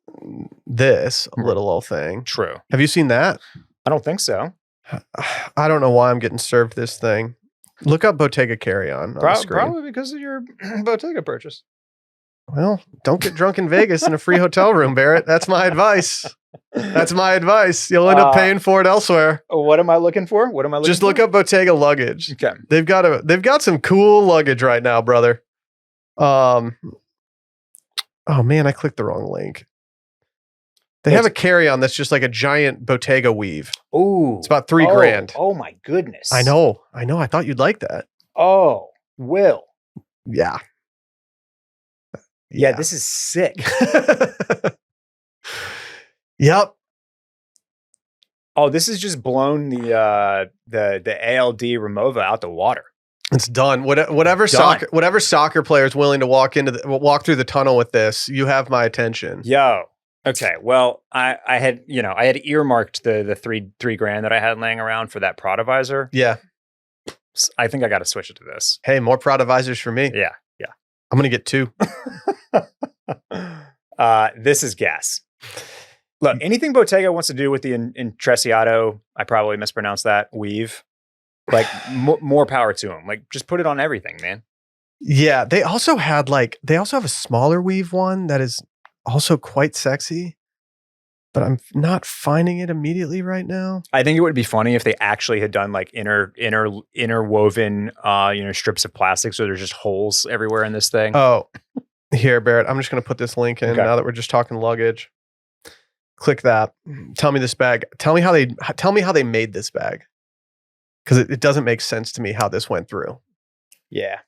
this little old thing. True. Have you seen that? I don't think so. I don't know why I'm getting served this thing. Look up Bottega Carry-On the screen. Probably because of your Bottega purchase. Well, don't get drunk in Vegas in a free hotel room, Barrett. That's my advice. That's my advice. You'll end up paying for it elsewhere. What am I looking for? Just look up Bottega luggage. Okay. They've got some cool luggage right now, brother. Oh man, I clicked the wrong link. They have a carry-on that's just like a giant Bottega weave. Ooh. It's about $3,000. Oh my goodness. I know. I thought you'd like that. Oh, Will. Yeah. Yeah, this is sick. Yep. Oh, this has just blown the ALD Remova out the water. It's done. Whatever soccer player is willing to walk through the tunnel with this, you have my attention. Yo. Okay. Well, I had earmarked the $3,000 that I had laying around for that Prada visor. Yeah. I think I got to switch it to this. Hey, more Prada visors for me. Yeah. I'm gonna get 2. This is gas. Look, anything Bottega wants to do with the Intrecciato, I probably mispronounced that, weave, like more power to them. Like, just put it on everything, man. Yeah, they also have a smaller weave one that is also quite sexy, but I'm not finding it immediately right now. I think it would be funny if they actually had done like interwoven, strips of plastic, so there's just holes everywhere in this thing. Oh, here, Barrett, I'm just gonna put this link in now that we're just talking luggage. Click that. Tell me this bag. Tell me how they made this bag, because it doesn't make sense to me how this went through. Yeah,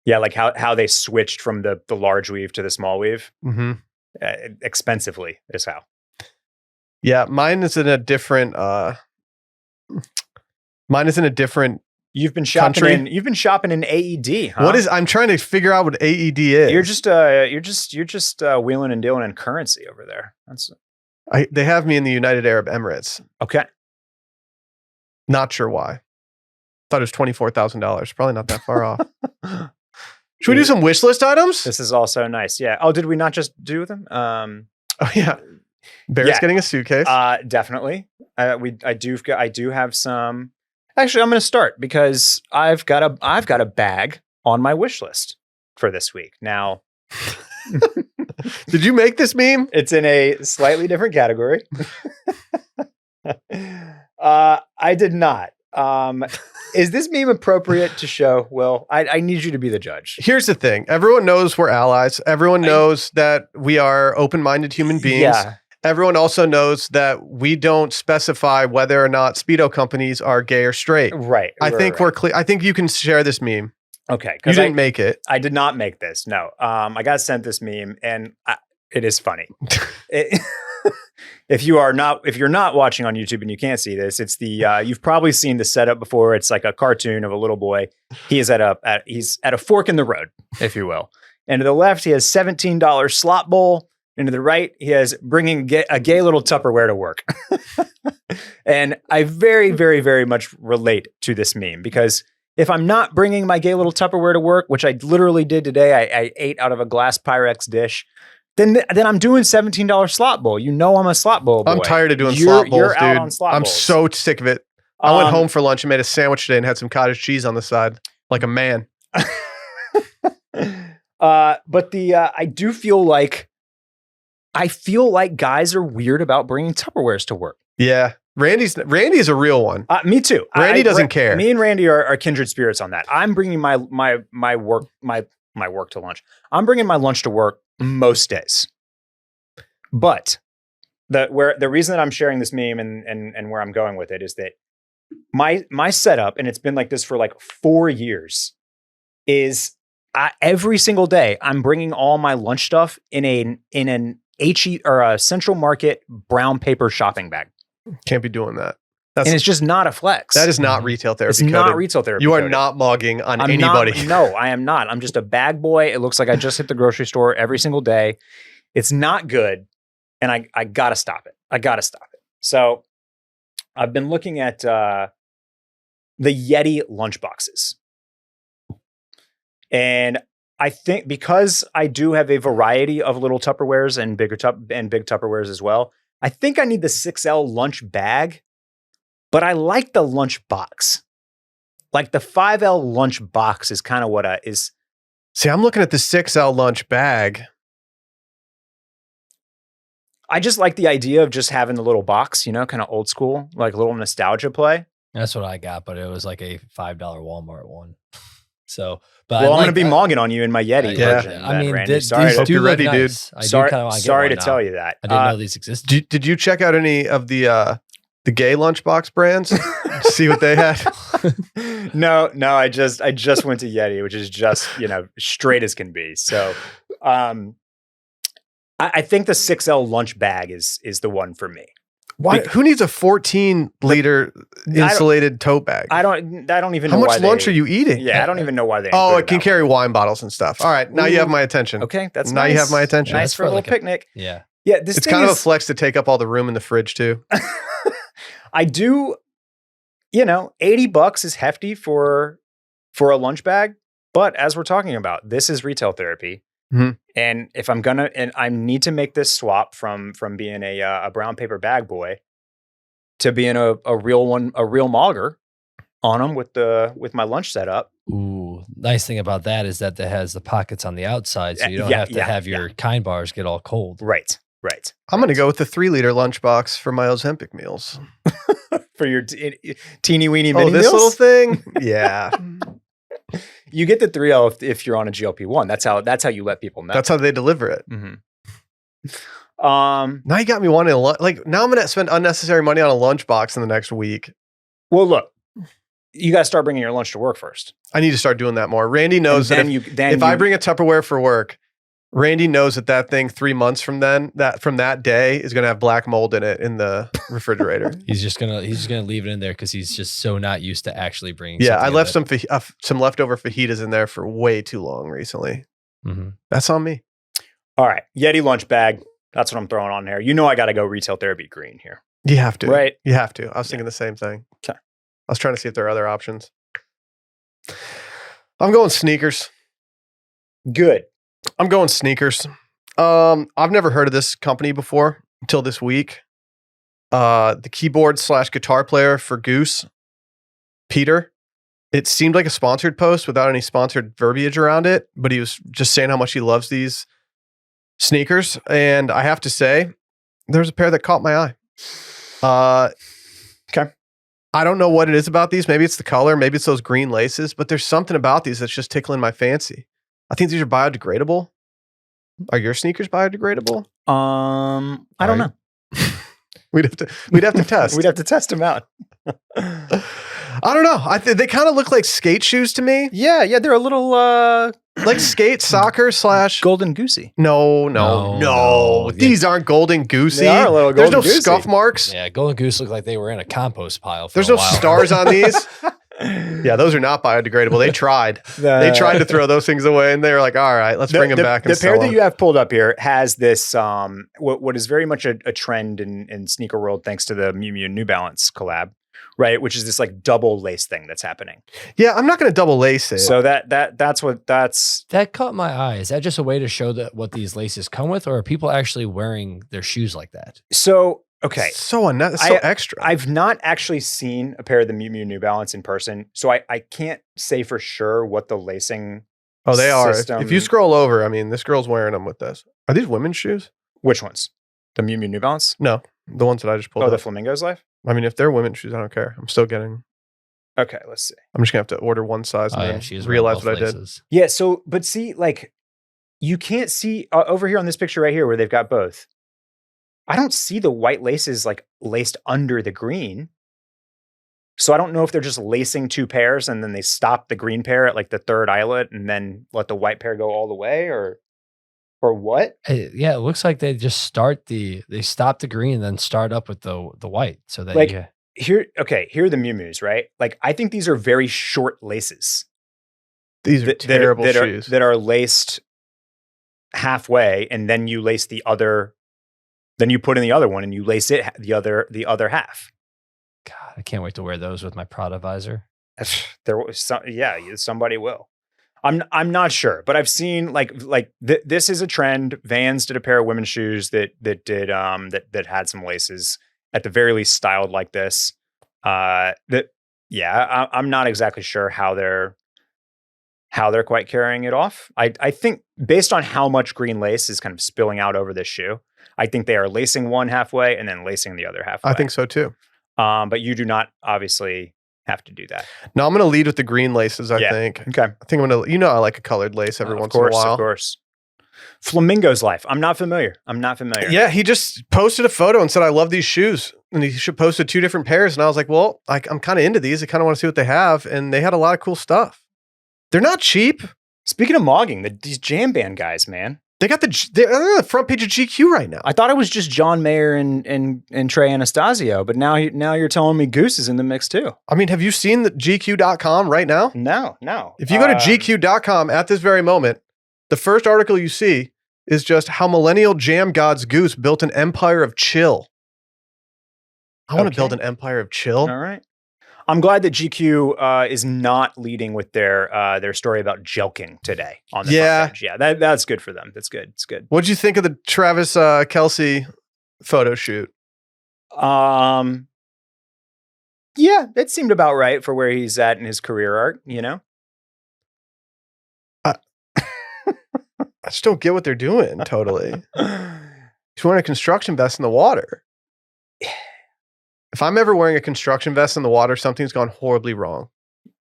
like how they switched from the large weave to the small weave. Mm-hmm. Expensively is how. Yeah, mine is in a different. You've been shopping in AED, huh? I'm trying to figure out what AED is. You're just wheeling and dealing in currency over there. They have me in the United Arab Emirates. Okay. Not sure why. Thought it was $24,000. Probably not that far off. Should we do some wish list items? This is also nice. Yeah. Oh, did we not just do them? Oh yeah. Barrett's getting a suitcase. Definitely. I do have some. Actually, I'm going to start because I've got a bag on my wish list for this week. Now, did you make this meme? It's in a slightly different category. I did not. Is this meme appropriate to show? Will, I need you to be the judge. Here's the thing. Everyone knows we're allies. Everyone knows that we are open-minded human beings. Yeah. Everyone also knows that we don't specify whether or not Speedo companies are gay or straight. Right. I think we're clear. I think you can share this meme. Okay. You didn't make it. I did not make this. No. I got sent this meme and it is funny. If you're not watching on YouTube and you can't see this, it's you've probably seen the setup before. It's like a cartoon of a little boy. He is he's at a fork in the road, if you will. And to the left, he has $17 slot bowl. And to the right, he has bringing a gay little Tupperware to work. And I very, very, very much relate to this meme because if I'm not bringing my gay little Tupperware to work, which I literally did today, I ate out of a glass Pyrex dish. Then I'm doing $17 slot bowl. You know I'm a slot bowl boy. I'm tired of doing slot bowls, you're dude. out on slot I'm bowls. so sick of it. I went home for lunch and made a sandwich today and had some cottage cheese on the side, like a man. But I feel like guys are weird about bringing Tupperwares to work. Yeah. Randy is a real one. Me too. Randy doesn't care. Me and Randy are kindred spirits on that. I'm bringing my work to lunch. I'm bringing my lunch to work most days. But the reason that I'm sharing this meme and where I'm going with it is that my setup, and it's been like this for like 4 years, is every single day I'm bringing all my lunch stuff in an HE or a Central Market brown paper shopping bag. Can't be doing that. And it's just not a flex. That is not retail therapy. It's not retail therapy. You are not mugging on anybody. No, I am not. I'm just a bag boy. It looks like I just hit the grocery store every single day. It's not good. And I got to stop it. So I've been looking at the Yeti lunchboxes. And I think because I do have a variety of little Tupperwares and big Tupperwares as well, I think I need the 6L lunch bag but I like the lunch box. Like the 5L lunch box is kind of what is. See, I'm looking at the 6L lunch bag. I just like the idea of just having the little box, you know, kind of old school, like a little nostalgia play. That's what I got, but it was like a $5 Walmart one. So, but well, I'm going to be mogging on you in my Yeti yeah. version. I mean, Randy. these Hope do you're look ready, nice. dude. I do kind of sorry to tell you that. I didn't know these existed. Did you check out any of the gay lunchbox brands? See what they had? No, I just went to Yeti, which is just, you know, straight as can be. So, I think the 6L lunch bag is the one for me. Why? Who needs a 14-liter insulated tote bag? I don't even know how much why lunch are you eating? Yeah, I don't even know why they. Oh, it can carry wine bottles and stuff. All right, now you have my attention. Okay, that's now nice. you have my attention. Nice for a little picnic. Yeah. This it's thing kind of is, a flex to take up all the room in the fridge too. I do, you know, $80 is hefty for a lunch bag, but as we're talking about, this is retail therapy. Mm-hmm. And if I need to make this swap from being a brown paper bag boy to being a real mogger on them with my lunch setup. Ooh, nice thing about that is that it has the pockets on the outside, so you don't have to have your kind bars get all cold. Right. I'm going to go with the 3-liter lunchbox for my Ozempic meals. For your teeny weeny mini this meals? little thing? Yeah. You get the 3L if you're on a GLP-1. That's how you let people know. That's how they deliver it. Mm-hmm. Now you got me wanting now I'm going to spend unnecessary money on a lunchbox in the next week. Well, look, you got to start bringing your lunch to work first. I need to start doing that more. Randy knows that if I bring a Tupperware for work, Randy knows that thing 3 months from that day is going to have black mold in it in the refrigerator. He's just gonna leave it in there because he's just so not used to actually bringing. Yeah, I left some leftover fajitas in there for way too long recently. Mm-hmm. That's on me. All right, Yeti lunch bag. That's what I'm throwing on there. You know, I got to go retail therapy green here. You have to, right? You have to. I was thinking the same thing. Okay. I was trying to see if there are other options. I'm going sneakers. Good. I'm going sneakers. I've never heard of this company before until this week. The keyboard/guitar player for Goose, Peter. It seemed like a sponsored post without any sponsored verbiage around it, but he was just saying how much he loves these sneakers. And I have to say, there's a pair that caught my eye. Okay. I don't know what it is about these. Maybe it's the color. Maybe it's those green laces, but there's something about these that's just tickling my fancy. I think these are biodegradable. Are your sneakers biodegradable? I don't know. We'd have to test. We'd have to test them out. I don't know. They kind of look like skate shoes to me. Yeah, they're a little like skate soccer / golden goosey. No. These aren't golden goosey. They are a little There's golden no goosey. Scuff marks. Yeah, golden goose looked like they were in a compost pile. There's no stars on these. Yeah, those are not biodegradable. They tried. They tried to throw those things away, and they were like, "All right, let's bring them back." The pair that you have pulled up here has this what is very much a trend in sneaker world, thanks to the Miu Miu New Balance collab, right? Which is this like double lace thing that's happening. Yeah, I'm not going to double lace it. So that caught my eye. Is that just a way to show that what these laces come with, or are people actually wearing their shoes like that? So. Okay. So extra. I've not actually seen a pair of the Miu Miu New Balance in person, so I can't say for sure what the lacing. Oh, they are. System. If you scroll over, I mean, this girl's wearing them with this. Are these women's shoes? Which ones? The Miu Miu New Balance? No, the ones that I just pulled. Oh, the Flamingo's Life? I mean, if they're women's shoes, I don't care. I'm still getting. Okay, let's see. I'm just gonna have to order one size and then realize what I did. Yeah. So, but see, like, you can't see over here on this picture right here where they've got both. I don't see the white laces like laced under the green. So I don't know if they're just lacing two pairs and then they stop the green pair at like the third eyelet and then let the white pair go all the way or what? Yeah, it looks like they just stop the green and then start up with the white. So that like here are the Miu Mius, right? Like I think these are very short laces. These are terrible shoes that are laced halfway and then you lace the other. Then you put in the other one and you lace it the other half. God, I can't wait to wear those with my Prada visor. Somebody will. I'm not sure, but I've seen this is a trend. Vans did a pair of women's shoes that had some laces, at the very least styled like this. I'm not exactly sure how they're quite carrying it off. I think based on how much green lace is kind of spilling out over this shoe, I think they are lacing one halfway and then lacing the other halfway. I think so too. But you do not obviously have to do that. No, I'm going to lead with the green laces, I think. Okay. I think I'm going to, I like a colored lace every once in a while. Of course. Flamingo's Life. I'm not familiar. Yeah, he just posted a photo and said, I love these shoes. And he posted 2 different pairs. And I was like, well, I'm kind of into these. I kind of want to see what they have. And they had a lot of cool stuff. They're not cheap. Speaking of mogging, these jam band guys, man. They're on the front page of GQ right now. I thought it was just John Mayer and Trey Anastasio, but now you're telling me Goose is in the mix too. I mean, have you seen the GQ.com right now? No. If you go to GQ.com at this very moment, the first article you see is just how millennial jam gods Goose built an empire of chill. I want to build an empire of chill. All right. I'm glad that GQ is not leading with their story about jelking today on the front page. Yeah, that's good for them. That's good. It's good. What'd you think of the Travis Kelce photo shoot? Yeah, it seemed about right for where he's at in his career arc, I just don't get what they're doing, totally. He's wearing a construction vest in the water. If I'm ever wearing a construction vest in the water, something's gone horribly wrong.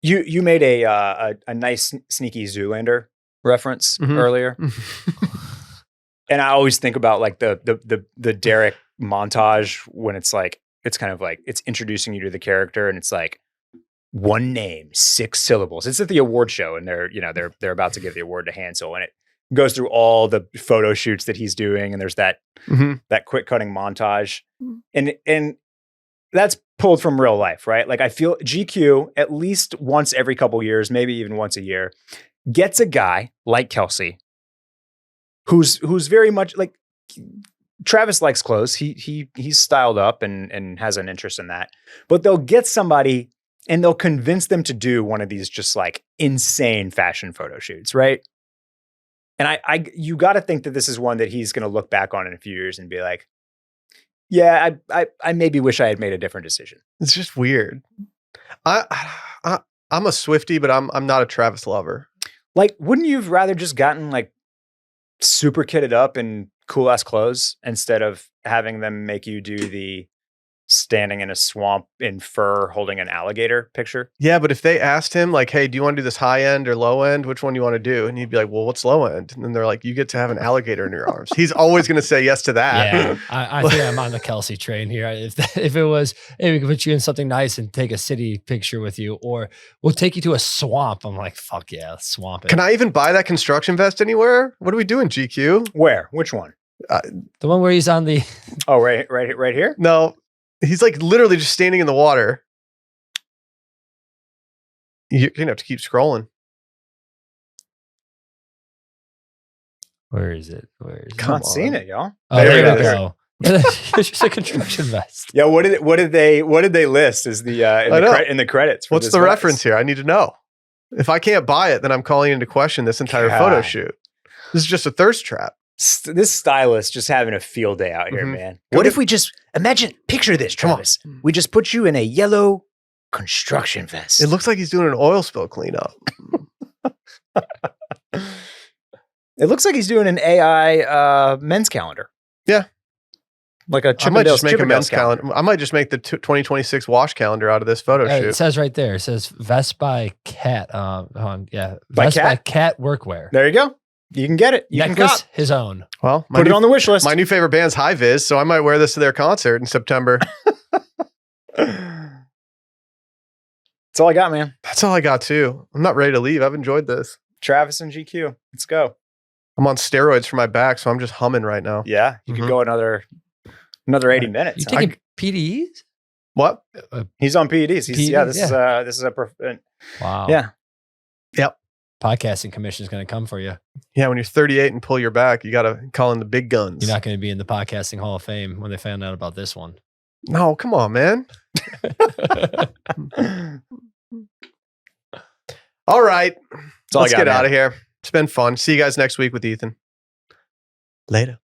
You made a nice sneaky Zoolander reference earlier. And I always think about like the Derek montage when it's like, it's kind of like, it's introducing you to the character and it's like, one name, 6 syllables. It's at the award show and they're about to give the award to Hansel and it goes through all the photo shoots that he's doing and there's that quick cutting montage and that's pulled from real life, right? Like I feel GQ at least once every couple years, maybe even once a year, gets a guy like Kelce who's very much like Travis likes clothes. He's styled up and has an interest in that. But they'll get somebody and they'll convince them to do one of these just like insane fashion photo shoots, right? And you got to think that this is one that he's going to look back on in a few years and be like, yeah, I maybe wish I had made a different decision. It's just weird. I'm a Swiftie, but I'm not a Travis lover. Like, wouldn't you have rather just gotten like super kitted up in cool ass clothes instead of having them make you do the standing in a swamp in fur holding an alligator picture? Yeah, but if they asked him like, hey, do you want to do this high end or low end? Which one do you want to do? And he'd be like, well, what's low end? And then they're like, you get to have an alligator in your arms. He's always going to say yes to that. Yeah, I think I'm on the Kelce train here. If it was, hey, we can put you in something nice and take a city picture with you, or we'll take you to a swamp. I'm like, fuck yeah, swamp it. Can I even buy that construction vest anywhere? What are we doing, GQ? Where? Which one? The one where he's on the... Oh, right here? No. He's like literally just standing in the water. You're going to have to keep scrolling. Where is it? Not seeing it, y'all. Oh, there we go. It's just a construction vest. Yeah, what did they list as the in the credits? What's the reference here? I need to know. If I can't buy it, then I'm calling into question this entire photo shoot. This is just a thirst trap. This stylist just having a field day out here, man. What if we just picture this, Travis? We just put you in a yellow construction vest. It looks like he's doing an oil spill cleanup. It looks like he's doing an AI men's calendar. Yeah. Like a I might just make a men's calendar. I might just make the 2026 wash calendar out of this photo shoot. It says right there. It says Vest by Cat. Vest by Cat workwear. There you go. You can get it. You can cop his own. Well, put it on the wish list. My new favorite band's High Vis, so I might wear this to their concert in September. That's all I got, man. That's all I got too. I'm not ready to leave. I've enjoyed this. Travis and GQ. Let's go. I'm on steroids for my back, so I'm just humming right now. Yeah, you could go another 80 minutes. You taking PDEs? What? He's on PEDs. This is a wow. Yeah. Yep. Podcasting commission is going to come for you. Yeah, when you're 38 and pull your back, you got to call in the big guns. You're not going to be in the podcasting Hall of Fame when they found out about this one. No, come on, man. All right. Let's get out of here. It's been fun. See you guys next week with Ethan. Later.